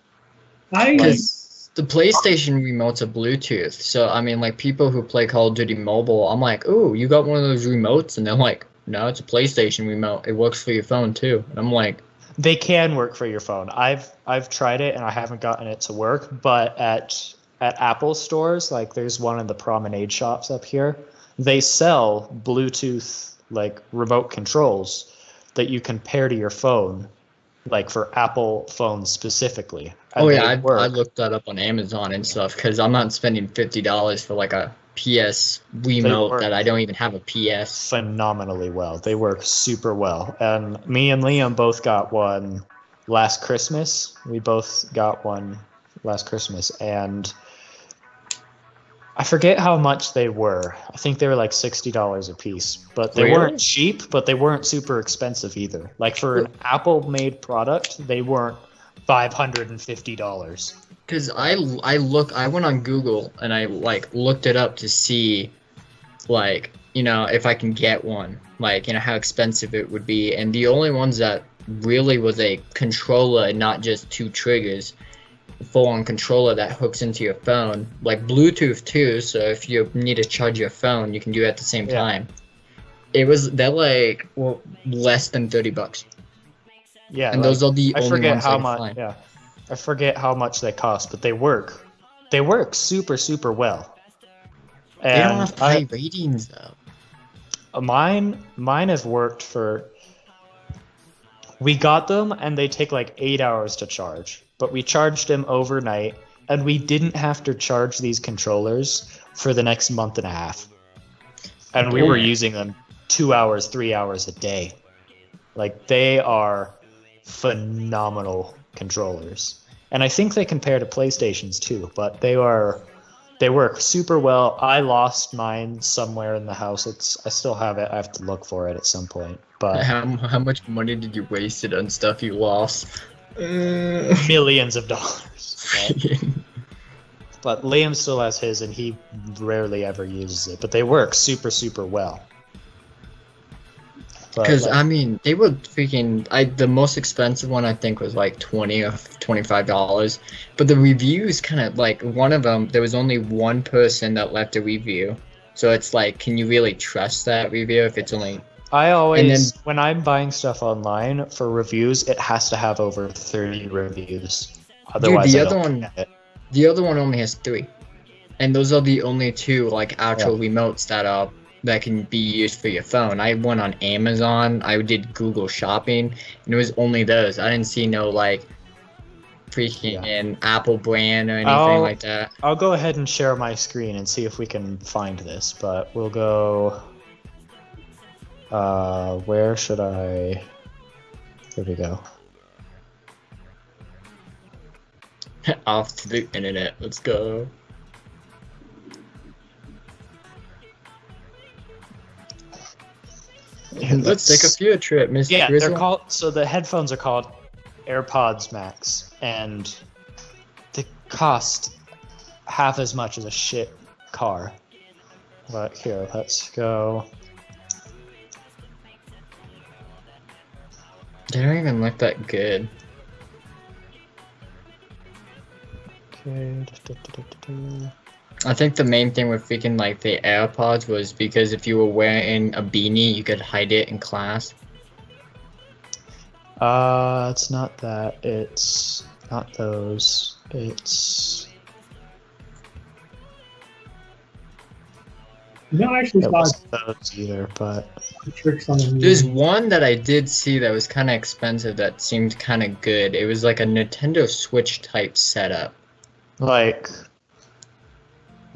Because the PlayStation remotes are Bluetooth, so I mean, like people who play Call of Duty Mobile, I'm like, "Oh, you got one of those remotes?" And they're like, "No, it's a PlayStation remote. It works for your phone too." And I'm like, They can work for your phone. I've tried it and I haven't gotten it to work, but at Apple stores, like there's one in the Promenade shops up here, they sell Bluetooth like remote controls that you can pair to your phone, like for Apple phones specifically. And "Oh yeah, they work. I looked that up on Amazon and stuff because I'm not spending $50 for like a PS remote work. that I don't even have a PS." Phenomenally well. They work super well. And me and Liam both got one last Christmas. We both got one last Christmas, and I forget how much they were. I think they were like $60 a piece, but they Really? weren't cheap, but they weren't super expensive either. Like for an Apple-made product, they weren't $550. Because I went on Google and I like looked it up to see, like, you know, if I can get one, like, you know, how expensive it would be. And the only ones that really was a controller and not just two triggers, full-on controller that hooks into your phone, like Bluetooth too. So if you need to charge your phone, you can do it at the same Yeah. time. They're like, well, less than $30. Yeah, And like, those are the I only forget ones I how can much. find. Yeah, I forget how much they cost, but they work. They work super super well. They don't And have high ratings though. mine have worked for. We got them and they take like 8 hours to charge, but we charged them overnight, and we didn't have to charge these controllers for the next month and a half. And we were Damn. using them 2 hours, 3 hours a day. Like they are phenomenal controllers. And I think they compare to PlayStations too, but they work super well. I lost mine somewhere in the house. I still have it. I have to look for it at some point. But How much money did you waste it on stuff you lost? millions of dollars. Right? But Liam still has his, and he rarely ever uses it. But they work super, super well. But, Because like, I mean, they were freaking. The most expensive one I think was like $20 or $25, but the reviews kind of like one of them. There was only one person that left a review, so it's like, can you really trust that review if it's only? I always, then- when I'm buying stuff online for reviews, it has to have over 30 reviews. Otherwise, the I other don't one- get it. The other one only has 3, and those are the only 2 like actual remotes that can be used for your phone. I went on Amazon. I did Google Shopping, and it was only those. I didn't see no like freaking Apple brand or anything like that. I'll go ahead and share my screen and see if we can find this, but we'll go. Where should I? There we go. Off to the internet. Let's go. Let's take a field trip, Mr. Yeah, Grizzle. they're called. So the headphones are called AirPods Max, and they cost half as much as a shit car. But here, let's go. They don't even look that good. Okay. I think the main thing with freaking like the AirPods was because if you were wearing a beanie, you could hide it in class. It's not that. It's not those. It's. No, I actually It saw wasn't those either, but. tricks on the There's one that I did see that was kind of expensive that seemed kind of good. It was like a Nintendo Switch type setup. Like.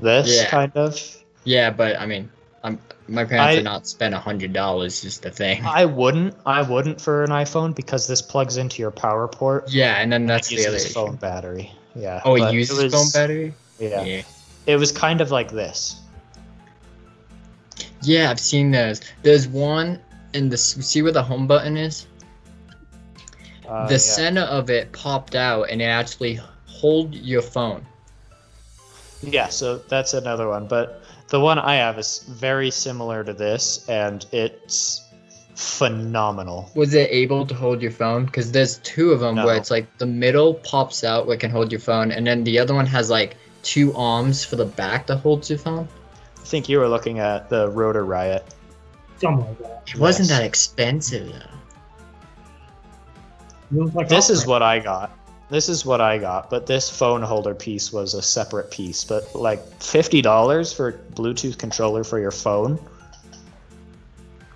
This Yeah. kind of. Yeah, but I mean, My parents would not spend $100. Is the thing. I wouldn't for an iPhone because this plugs into your power port. Yeah, and then that's the other uses phone battery. Yeah. Oh, it uses phone battery. Yeah. It was kind of like this. Yeah, I've seen those. There's one in the see where the home button is. The center of it popped out, and it actually hold your phone. Yeah, so that's another one, but the one I have is very similar to this, and it's phenomenal. Was it able to hold your phone? Because there's two of them where it's like the middle pops out where it can hold your phone, and then the other one has like two arms for the back that holds your phone. I think you were looking at the Rotor Riot. Something like that. It wasn't that expensive though. Like this is what I got. But this phone holder piece was a separate piece. But like $50 for a Bluetooth controller for your phone.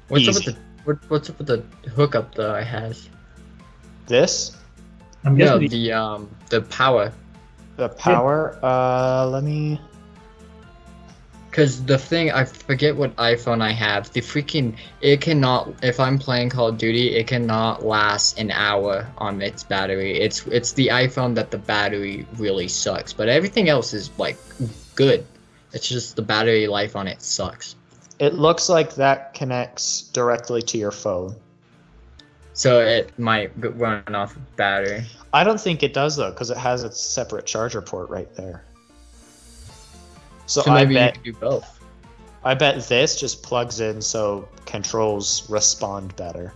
What's up with the hookup that I has? This? I'm No, guessing the power. The power. Let me. Because the thing, I forget what iPhone I have. It cannot, if I'm playing Call of Duty, it cannot last an hour on its battery. It's the iPhone that the battery really sucks. But everything else is, like, good. It's just the battery life on it sucks. It looks like that connects directly to your phone. So it might run off of battery. I don't think it does, though, because it has its separate charger port right there. So maybe you can do both. I bet this just plugs in so controls respond better.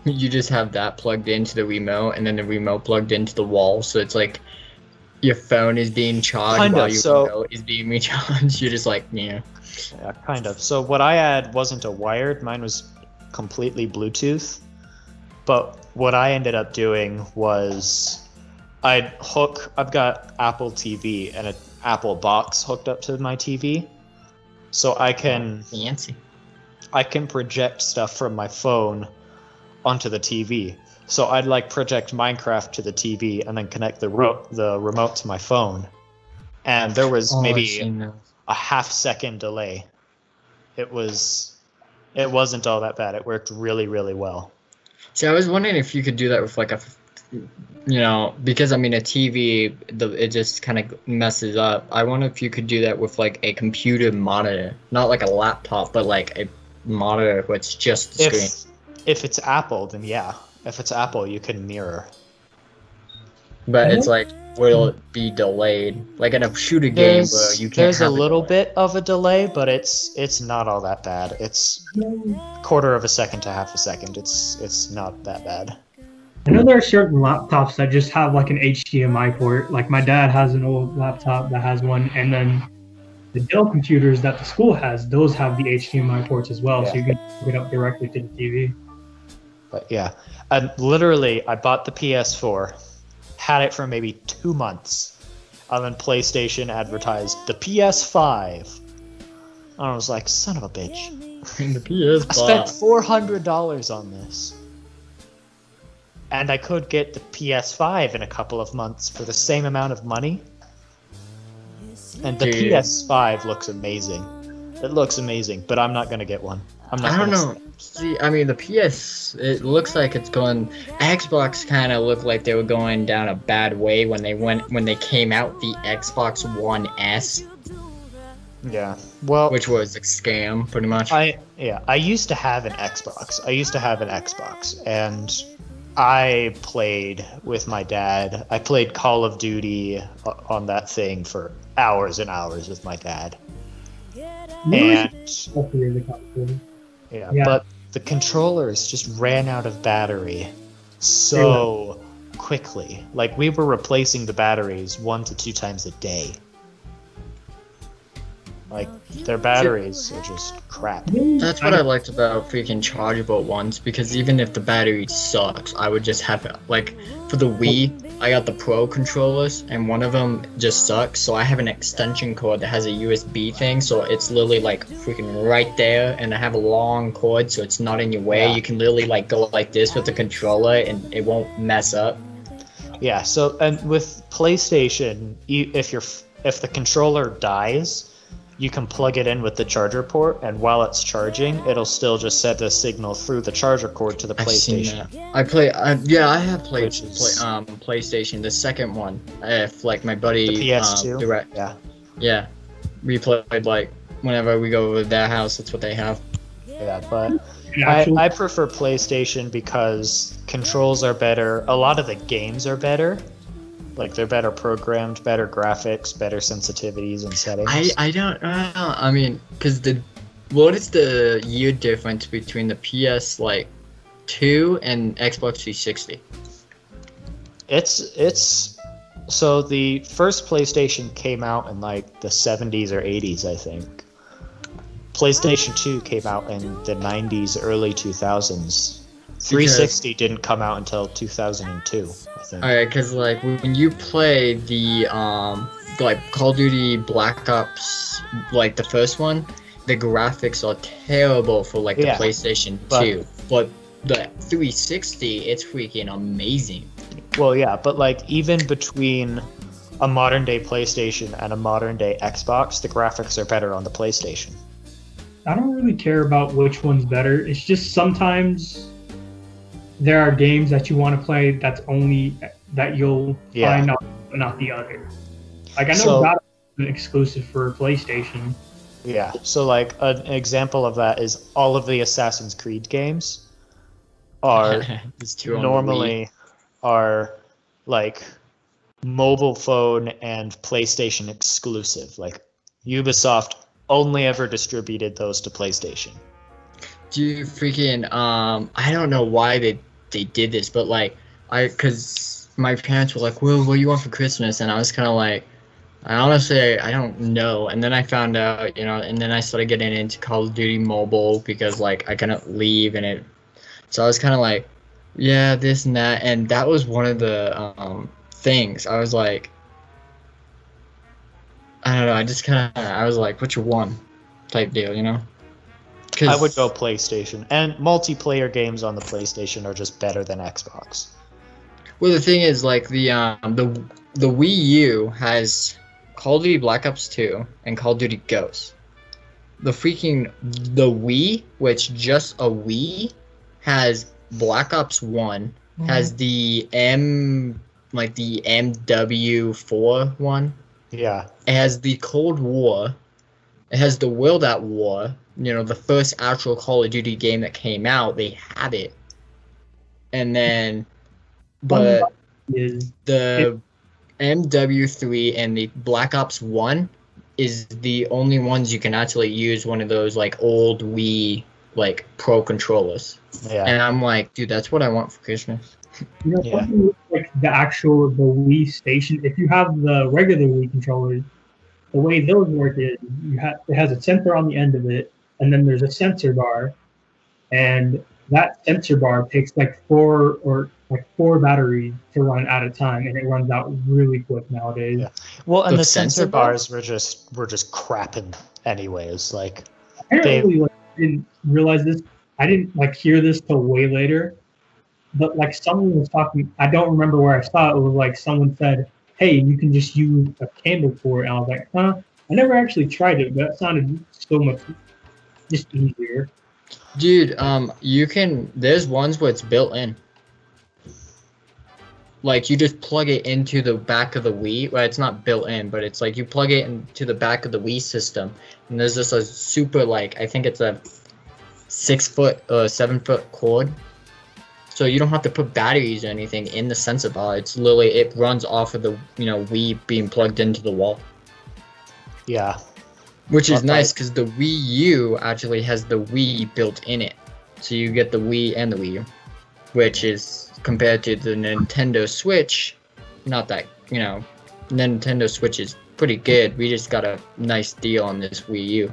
You just have that plugged into the remote, and then the remote plugged into the wall, so it's like your phone is being charged while your remote is being recharged. You're just like, yeah. Yeah, kind of. So what I had wasn't a wired, mine was completely Bluetooth. But what I ended up doing was I've got Apple TV and an Apple box hooked up to my TV. So I can fancy. I can project stuff from my phone onto the TV. So I'd like project Minecraft to the TV and then connect the remote to my phone. And there was maybe a half-second delay. It wasn't all that bad. It worked really, really well. See, I was wondering if you could do that with like because I mean a TV, it just kind of messes up. I wonder if you could do that with like a computer monitor, not like a laptop, but like a monitor where it's just the screen. If it's Apple, then yeah. If it's Apple, you can mirror. But it's like, will it be delayed? Like in a shooter game where you can't. There's a little bit of a delay, but it's not all that bad. It's quarter of a second to half a second. It's not that bad. I know there are certain laptops that just have like an HDMI port. Like my dad has an old laptop that has one, and then the Dell computers that the school has, those have the HDMI ports as well, so you can hook it up directly to the TV. But yeah, and literally, I bought the PS4, had it for maybe 2 months, and then PlayStation advertised the PS5. And I was like, son of a bitch. The PS5. I spent $400 on this. And I could get the PS5 in a couple of months for the same amount of money. And the PS5 looks amazing. It looks amazing, but I'm not going to get one. I don't know. See, I mean, the PS, it looks like it's going. Xbox kind of looked like they were going down a bad way when they came out the Xbox One S. Yeah. Well, which was a scam, pretty much. I used to have an Xbox. And I played with my dad. I played Call of Duty on that thing for hours and hours with my dad. But the controllers just ran out of battery so quickly. Like, we were replacing the batteries 1 to 2 times a day. Like, their batteries are just crap. That's what I liked about freaking chargeable ones, because even if the battery sucks, I would just have it. Like, for the Wii, I got the Pro controllers, and one of them just sucks, so I have an extension cord that has a USB thing, so it's literally, like, freaking right there, and I have a long cord, so it's not in your way. You can literally, like, go like this with the controller, and it won't mess up. Yeah, so, and with PlayStation, if the controller dies, you can plug it in with the charger port, and while it's charging, it'll still just send a signal through the charger cord to the PlayStation. I have played PlayStation, the second one. If like my buddy The PS2. direct. Yeah. We played like whenever we go to their house, that's what they have. Yeah, but I prefer PlayStation because controls are better. A lot of the games are better. Like, they're better programmed, better graphics, better sensitivities and settings. I don't know. I mean, because what is the year difference between the PS like 2 and Xbox 360? It's so the first PlayStation came out in like the 70s or 80s, I think. PlayStation 2 came out in the 90s, early 2000s. 360 didn't come out until 2002, I think. Alright, because like when you play the like Call of Duty Black Ops, like the first one, the graphics are terrible for like the PlayStation 2. But the 360, it's freaking amazing. Well, yeah, but like even between a modern day PlayStation and a modern day Xbox, the graphics are better on the PlayStation. I don't really care about which one's better. It's just sometimes there are games that you want to play that's only that you'll find out, but not the other. Like, I know God is exclusive for PlayStation. Yeah, so like an example of that is all of the Assassin's Creed games are normally are like mobile phone and PlayStation exclusive. Like, Ubisoft only ever distributed those to PlayStation. Dude, freaking, I don't know why they did this, but like, cause my parents were like, well, what do you want for Christmas? And I was kind of like, I don't know. And then I found out, and then I started getting into Call of Duty Mobile because like I couldn't leave so I was kind of like, yeah, this and that. And that was one of the things. I was like, I don't know, I was like, which one type deal, I would go PlayStation, and multiplayer games on the PlayStation are just better than Xbox. Well, the thing is, like, the Wii U has Call of Duty Black Ops 2 and Call of Duty Ghosts. The Wii, which just a Wii, has Black Ops 1, has the MW4 one. Yeah. It has the Cold War. It has the World at War. The first actual Call of Duty game that came out, they had it. And then, but the MW3 and the Black Ops 1 is the only ones you can actually use one of those like old Wii like Pro controllers. Yeah. And I'm like, dude, that's what I want for Christmas. Something like the Wii Station, if you have the regular Wii controllers, the way those work is it has a sensor on the end of it, and then there's a sensor bar, and that sensor bar takes like four batteries to run at a time, and it runs out really quick nowadays. Yeah. Well, and the sensor bars were just crapping anyways. Like, apparently, I didn't realize this. I didn't hear this till way later. But like someone was talking, I don't remember where I saw it. It was like someone said, "Hey, you can just use a candle for it." And I was like, "Huh?" I never actually tried it, but that sounded so much just easier. Dude, you can. There's ones where it's built in. Like, you just plug it into the back of the Wii. Well, it's not built in, but it's like you plug it into the back of the Wii system, and there's just a super I think it's a 6-foot or 7-foot cord. So you don't have to put batteries or anything in the sensor bar. It's literally, it runs off of the, Wii being plugged into the wall. Yeah. Which is nice because the Wii U actually has the Wii built in it. So you get the Wii and the Wii U. Which is, compared to the Nintendo Switch, not that, Nintendo Switch is pretty good. We just got a nice deal on this Wii U.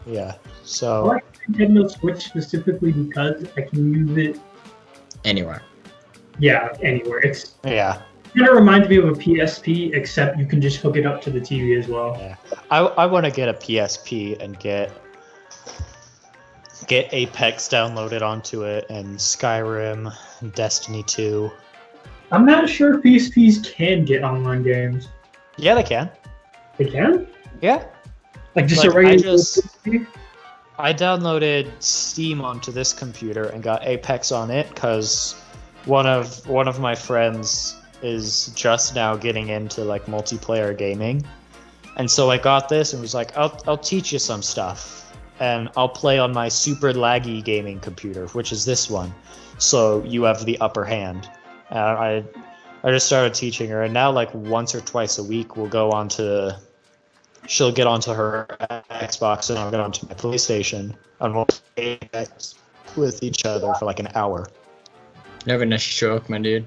Yeah, so... I like Nintendo Switch specifically because I can use it anywhere. Yeah, anywhere. It kind of reminds me of a PSP, except you can just hook it up to the TV as well. Yeah, I want to get a PSP and get Apex downloaded onto it, and Skyrim, and Destiny 2. I'm not sure if PSPs can get online games. Yeah, they can. They can? Yeah. Like just Like, a regular. I downloaded Steam onto this computer and got Apex on it because one of my friends is just now getting into like multiplayer gaming, and so I got this and was like, I'll teach you some stuff, and I'll play on my super laggy gaming computer, which is this one, so you have the upper hand. I just started teaching her, and now like once or twice a week we'll go on to. She'll get onto her Xbox and I'll get onto my PlayStation and we'll play Apex with each other for like an hour. Never a stroke, my dude.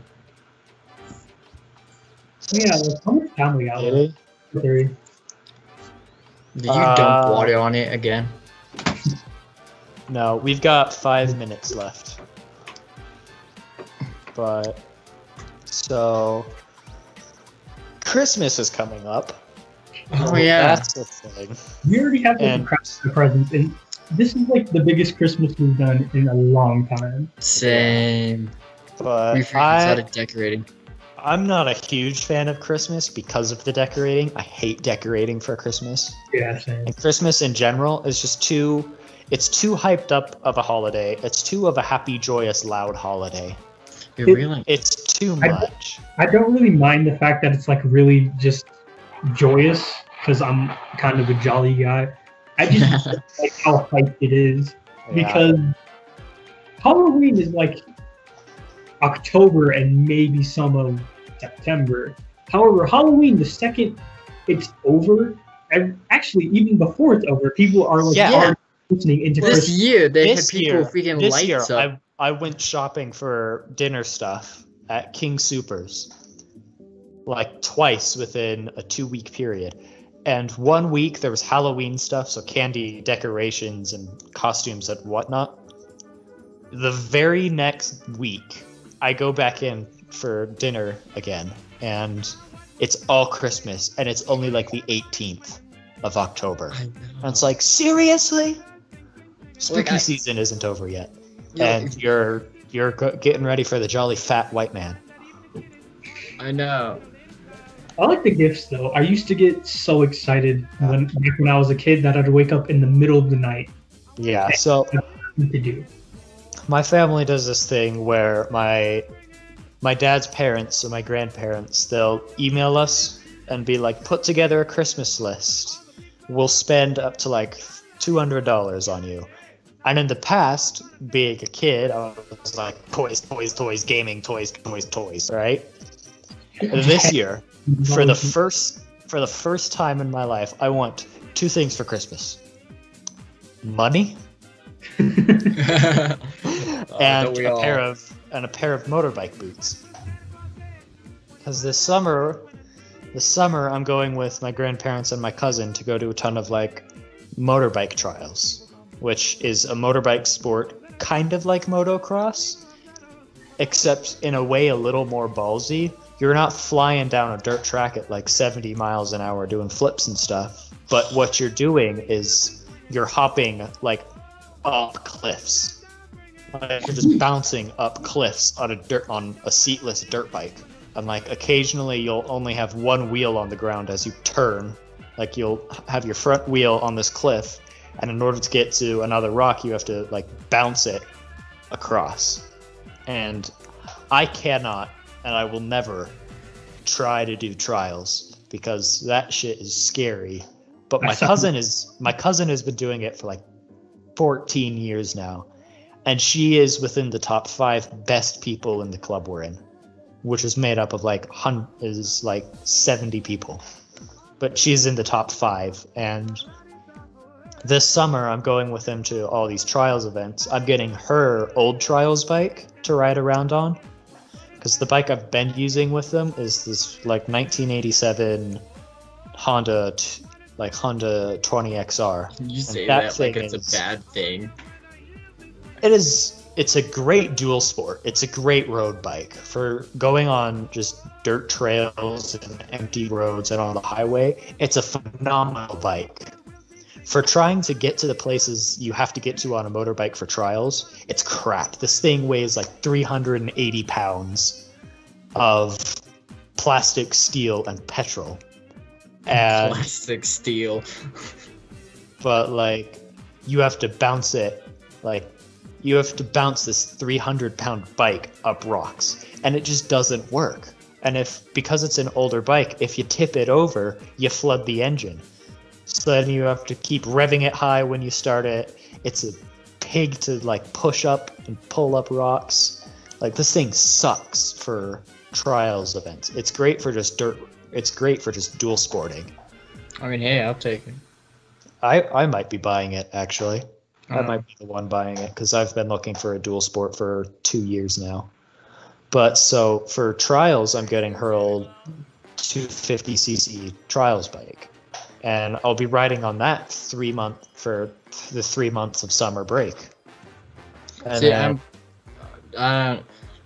Yeah, how much time we got? Really? 3. Did you dump water on it again? No, we've got 5 minutes left. But so Christmas is coming up. Oh yeah, That's the thing. We already have the Christmas presents, and this is like the biggest Christmas we've done in a long time. same. But We freaking started decorating. I'm not a huge fan of Christmas because of the decorating. I hate decorating for Christmas. Yeah, same. And Christmas in general is just it's too hyped up of a holiday. It's too of a happy, joyous, loud holiday. It's too much. I don't really mind the fact that it's like really just joyous because I'm kind of a jolly guy. I just like how hyped it is because Halloween is like October and maybe some of September. However, Halloween, the second it's over, and actually even before it's over, people are like already listening into This Christmas. year they This had people year- freaking This lights year, up. I went shopping for dinner stuff at King Soopers like twice within a 2-week period. And 1 week there was Halloween stuff, so candy, decorations, and costumes and whatnot. The very next week, I go back in for dinner again, and it's all Christmas, and it's only like the 18th of October. I know. And it's like, seriously? Spooky Like, season isn't over yet. Yeah, And you're getting ready for the jolly fat white man. I know. I like the gifts though. I used to get so excited when I was a kid that I'd wake up in the middle of the night Yeah, so to do. my family does this thing where my dad's parents, so my grandparents, they'll email us and be like, put together a Christmas list. We'll spend up to like $200 on you. And in the past, being a kid, I was like, toys, gaming, toys, right? This year, for the first time in my life, I want 2 things for Christmas: money and a pair of motorbike boots. Because this summer I'm going with my grandparents and my cousin to go to a ton of like motorbike trials, which is a motorbike sport kind of like motocross, except in a way a little more ballsy. You're not flying down a dirt track at like 70 miles an hour doing flips and stuff, but what you're doing is you're hopping like up cliffs. Like, you're just bouncing up cliffs on a seatless dirt bike. And like occasionally you'll only have one wheel on the ground as you turn. Like you'll have your front wheel on this cliff, and in order to get to another rock you have to like bounce it across. And I cannot, and I will never try to do trials because that shit is scary. But my cousin has been doing it for like 14 years now, and she is within the top 5 best people in the club we're in, which is made up of like 70 people. But she's in the top 5, and this summer I'm going with them to all these trials events. I'm getting her old trials bike to ride around on, because the bike I've been using with them is this like 1987 Honda 20XR. You say that that like it's a bad thing. It's a great dual sport. It's a great road bike for going on just dirt trails and empty roads and on the highway. It's a phenomenal bike. For trying to get to the places you have to get to on a motorbike for trials, it's crap. This thing weighs like 380 pounds of plastic, steel, and petrol. And Plastic steel. but like you have to bounce it, like you have to bounce this 300-pound bike up rocks, and it just doesn't work. And because it's an older bike, if you tip it over, you flood the engine. So then you have to keep revving it high when you start it. It's a pig to like push up and pull up rocks. Like this thing sucks for trials events. It's great for just dirt. It's great for just dual sporting. I mean, hey, I'll take it. I might be buying it actually. I might be the one buying it because I've been looking for a dual sport for 2 years now. But so for trials, I'm getting her old 250cc trials bike, and I'll be riding on that for the 3 months of summer break. And See, then,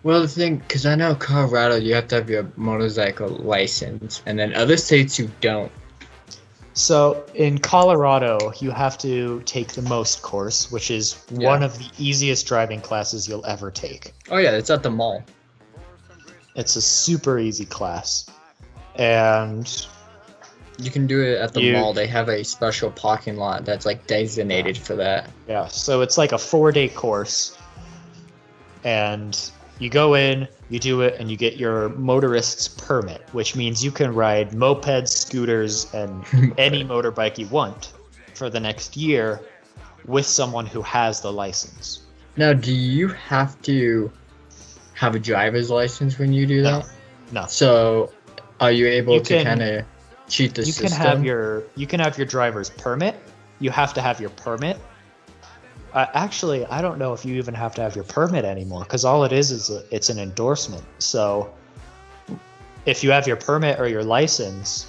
well, the thing, because I know Colorado, you have to have your motorcycle license, and then other states you don't. so in Colorado, you have to take the most course, which is one of the easiest driving classes you'll ever take. Oh yeah, it's at the mall. It's a super easy class, and You can do it at the mall. They have a special parking lot that's like designated for that. yeah, so it's like a 4-day course, and you go in, you do it, and you get your motorist's permit, which means you can ride mopeds, scooters, and any motorbike you want for the next year with someone who has the license. Now, do you have to have a driver's license when you do that? No. So, are you able You to can- kind of cheat the You system? you can have your driver's permit. You have to have your permit. Actually, I don't know if you even have to have your permit anymore, because all it is it's an endorsement. So if you have your permit or your license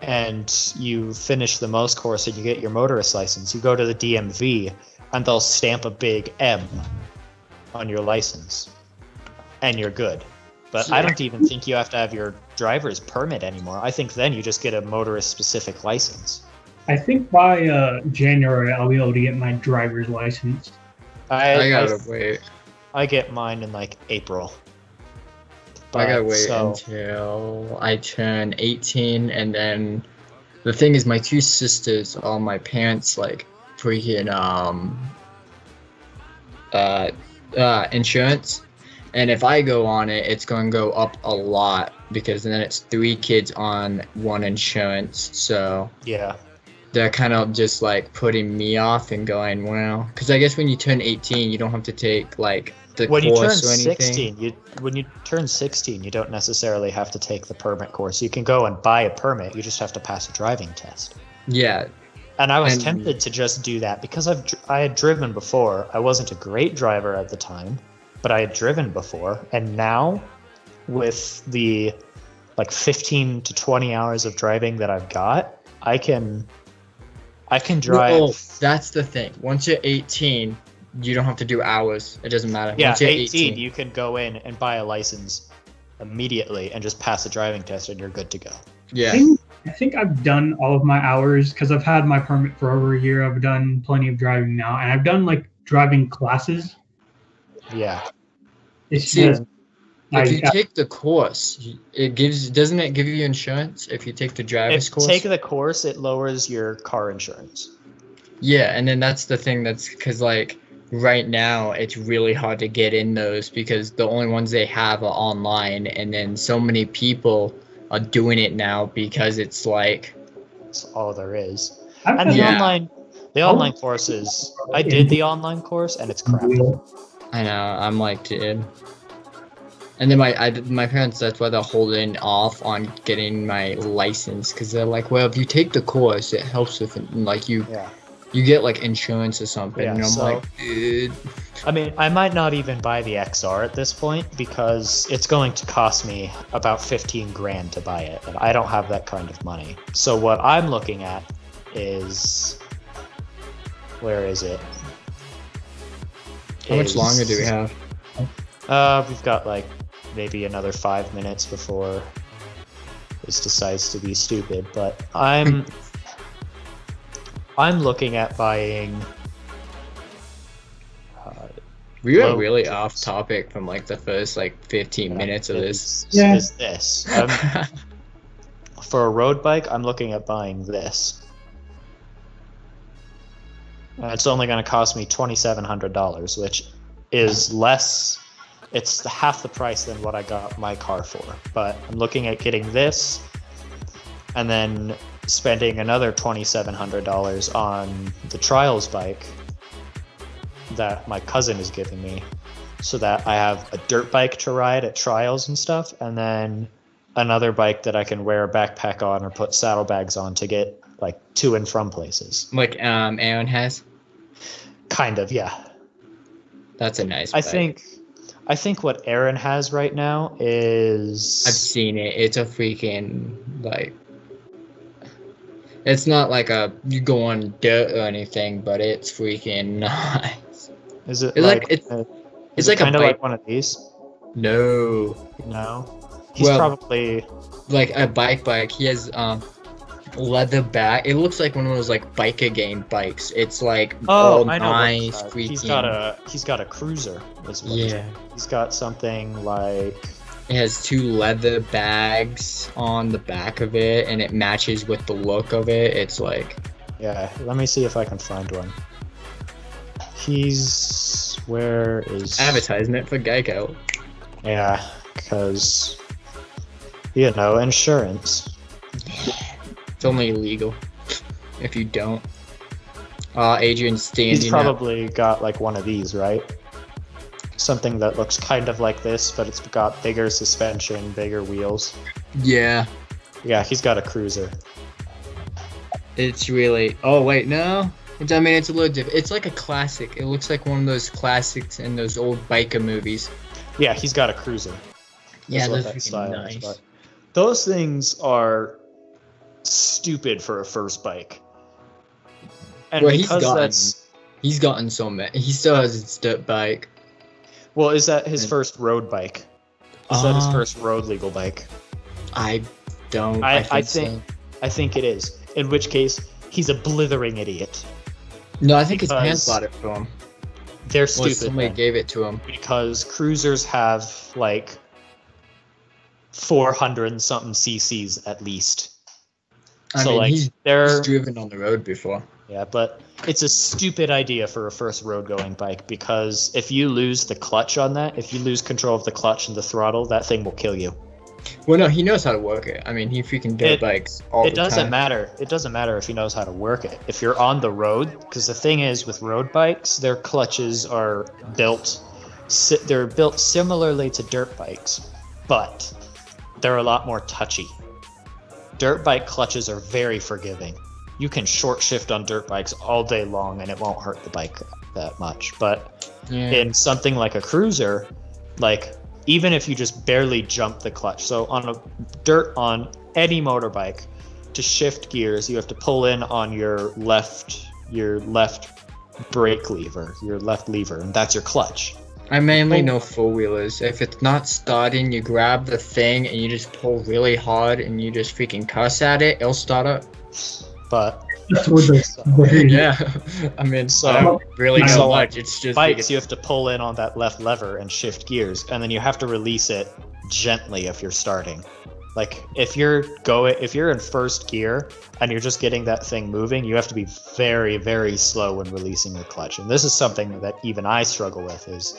and you finish the most course and you get your motorist license, you go to the DMV and they'll stamp a big M on your license and you're good. But I don't even think you have to have your driver's permit anymore. I think then you just get a motorist specific license. I think by January I'll be able to get my driver's license. I gotta wait. I get mine in like April. I gotta wait so- until I turn 18, and then the thing is, my two sisters are my parents' like freaking insurance, and if I go on it, it's gonna go up a lot because then it's 3 kids on one insurance. So Yeah. they're kind of just like putting me off and going, well, because I guess when you turn 18, you don't have to take like the When you turn course or anything. 16, you don't necessarily have to take the permit course. You can go and buy a permit. You just have to pass a driving test. Yeah, And I was And- tempted to just do that because I had driven before. I wasn't a great driver at the time, but I had driven before. And now, with the like 15 to 20 hours of driving that I've got, I can drive. Oh, that's the thing. Once you're 18, you don't have to do hours. It doesn't matter. Yeah, Once you're 18, you can go in and buy a license immediately and just pass a driving test and you're good to go. Yeah. I think I've done all of my hours because I've had my permit for over a year. I've done plenty of driving now, and I've done like driving classes. Yeah. It's See, just If you take the course, doesn't it give you insurance if you take the driver's If course? you take the course, it lowers your car insurance. Yeah, and then that's the thing, that's because like right now it's really hard to get in those because the only ones they have are online, and then so many people are doing it now because it's like That's all there is. I've And done the online courses, I did the online course and it's crap. I know, I'm like, dude. And then my parents, that's why they're holding off on getting my license, because they're like, well, if you take the course, it helps with like you get like insurance or something. Yeah, and I'm so- like, dude. I mean, I might not even buy the XR at this point because it's going to cost me about 15 grand to buy it, and I don't have that kind of money. So what I'm looking at is, where is it? How much longer do we have? We've got like maybe another 5 minutes before this decides to be stupid, but I'm looking at buying. We were Low- really off topic from like the first like 15 minutes of this. Is this. For a road bike, I'm looking at buying this. It's only going to cost me $2,700, which is less. It's half the price than what I got my car for. But I'm looking at getting this, and then spending another $2,700 on the trials bike that my cousin is giving me, so that I have a dirt bike to ride at trials and stuff, and then another bike that I can wear a backpack on or put saddlebags on to get like to and from places. Like Aaron has. Kind of, yeah. That's a nice bike. I think what Aaron has right now is... I've seen it. It's a freaking, like... It's not like you go on dirt or anything, but it's freaking nice. Is it it's like kind of bike. like one of these? No. He's probably like a bike. He has leather back. It looks like one of those like biker game bikes. It's like I know nice. he's got a cruiser. He's got something like... It has 2 leather bags on the back of it, and it matches with the look of it. It's like... Yeah, let me see if I can find one. Where is... Advertisement for Geico. Yeah, because... You know, insurance. It's only illegal if you don't. Adrian's standing He's probably got like one of these, right? Something that looks kind of like this, but it's got bigger suspension, bigger wheels. Yeah. Yeah, he's got a cruiser. It's really... Oh, wait, no? It's a little different. It's like a classic. It looks like one of those classics in those old biker movies. Yeah, he's got a cruiser. Yeah, those are nice. But those things are stupid for a first bike. And well, because he's gotten so many. He still has his dirt bike. Well, is that his first road bike? Is that his first road legal bike? I don't. I think it is. In which case, he's a blithering idiot. No, I think his parents bought it for him. They're stupid. Somebody gave it to him. Because cruisers have like 400 and something cc's at least. I mean, he's driven on the road before. Yeah, but it's a stupid idea for a first road-going bike, because if you lose the clutch on that, if you lose control of the clutch and the throttle, that thing will kill you. Well, no, he knows how to work it. I mean, he freaking dirt bikes all the time. It doesn't matter. It doesn't matter if he knows how to work it. If you're on the road, because the thing is with road bikes, their clutches are built similarly to dirt bikes, but they're a lot more touchy. Dirt bike clutches are very forgiving. You can short shift on dirt bikes all day long and it won't hurt the bike that much. But in something like a cruiser, like even if you just barely jump the clutch, so on any motorbike, to shift gears, you have to pull in on your left brake lever, your left lever, and that's your clutch. I mainly know four-wheelers. If it's not starting, you grab the thing and you just pull really hard and you just freaking cuss at it, it'll start up. But yeah, I mean, so really not much. It's just bikes. You have to pull in on that left lever and shift gears, and then you have to release it gently if you're starting. Like if you're in first gear and you're just getting that thing moving, you have to be very, very slow when releasing the clutch. And this is something that even I struggle with. Is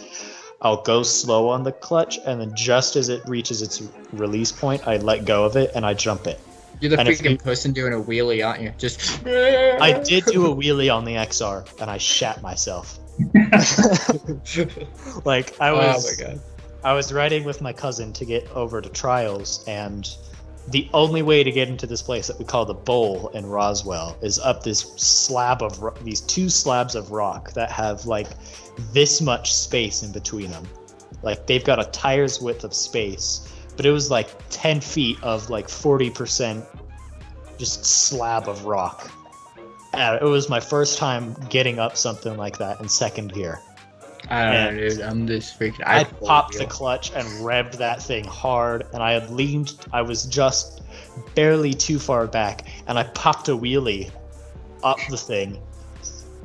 I'll go slow on the clutch, and then just as it reaches its release point, I let go of it and I jump it. You're the freaking person doing a wheelie, aren't you? Just. I did do a wheelie on the XR, and I shat myself. Like I was. Oh my god. I was riding with my cousin to get over to trials, and the only way to get into this place that we call the Bowl in Roswell is up these two slabs of rock that have like this much space in between them. Like they've got a tire's width of space, but it was like 10 feet of like 40% just slab of rock. And it was my first time getting up something like that in second gear. I don't know, dude. I'm just freaking. I popped the clutch and revved that thing hard, and I was just barely too far back, and I popped a wheelie up the thing.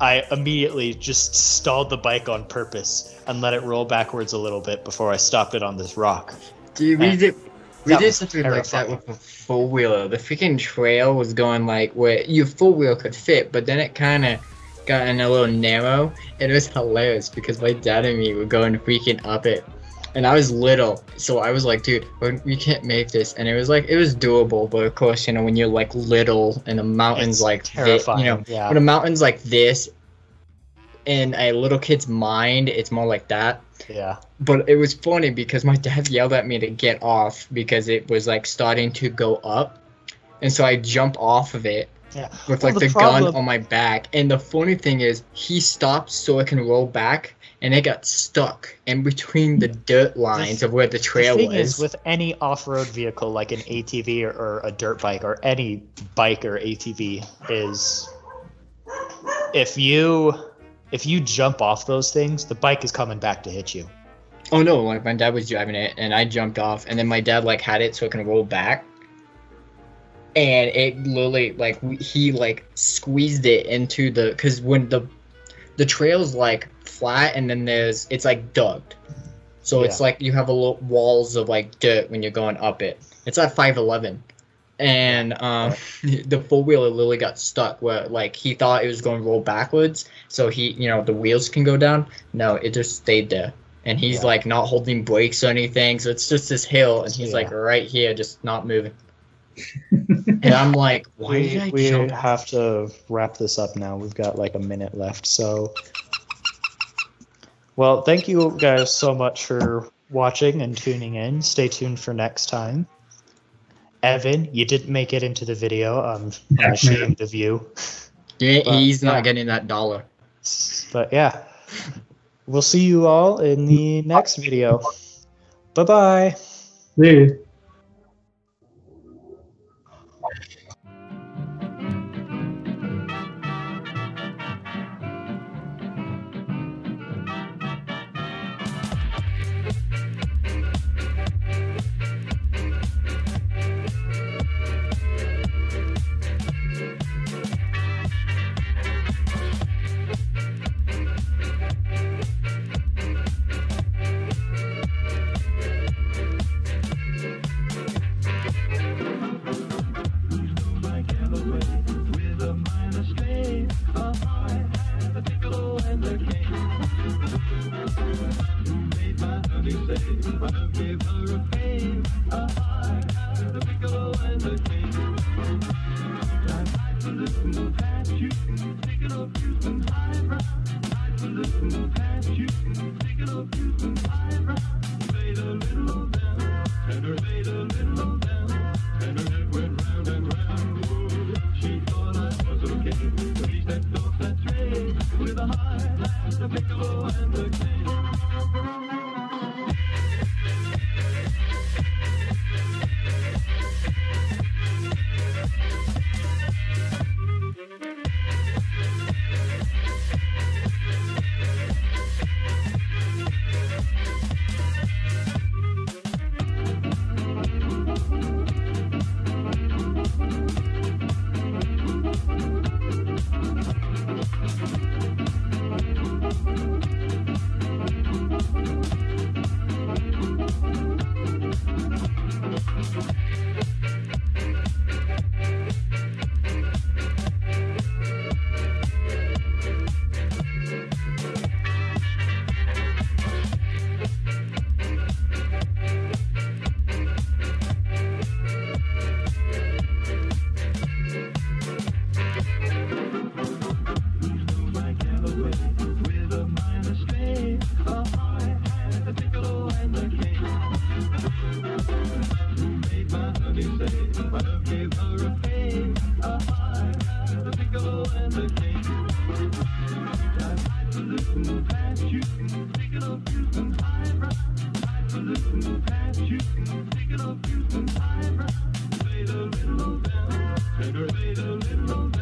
I immediately just stalled the bike on purpose and let it roll backwards a little bit before I stopped it on this rock. Dude, we did something like that with a four-wheeler. The freaking trail was going like where your four-wheel could fit, but then it kind of got in a little narrow, and it was hilarious because my dad and me were going freaking up it. And I was little, so I was like, dude, we can't make this. And it was doable, but of course, when you're like little and the mountain's It's like terrifying, yeah. when a mountain's like this, in a little kid's mind, it's more like that. Yeah. But it was funny because my dad yelled at me to get off because it was like starting to go up. And so I jumped off of it with like the gun on my back. And the funny thing is he stopped so I can roll back, and it got stuck in between the dirt lines of where the trail was. The thing is, with any off-road vehicle like an ATV or a dirt bike or any bike or ATV, is if you jump off those things, the bike is coming back to hit you. Oh no, like my dad was driving it and I jumped off, and then my dad like had it so I can roll back. And it literally like he like squeezed it into because when the trail's like flat and then it's like dug. So it's like you have a little walls of like dirt when you're going up it. It's at 511. And the four-wheeler literally got stuck where like he thought it was going to roll backwards, so he the wheels can go down. No, it just stayed there. And he's like not holding brakes or anything, so it's just this hill, and he's like right here, just not moving. And I'm like, why did I jump? We have to wrap this up now. We've got like a minute left. So, well, thank you guys so much for watching and tuning in. Stay tuned for next time. Evan, you didn't make it into the video. I'm ashamed of you. He's not getting that $1. But yeah, we'll see you all in the next video. Bye-bye. Yeah. Little down,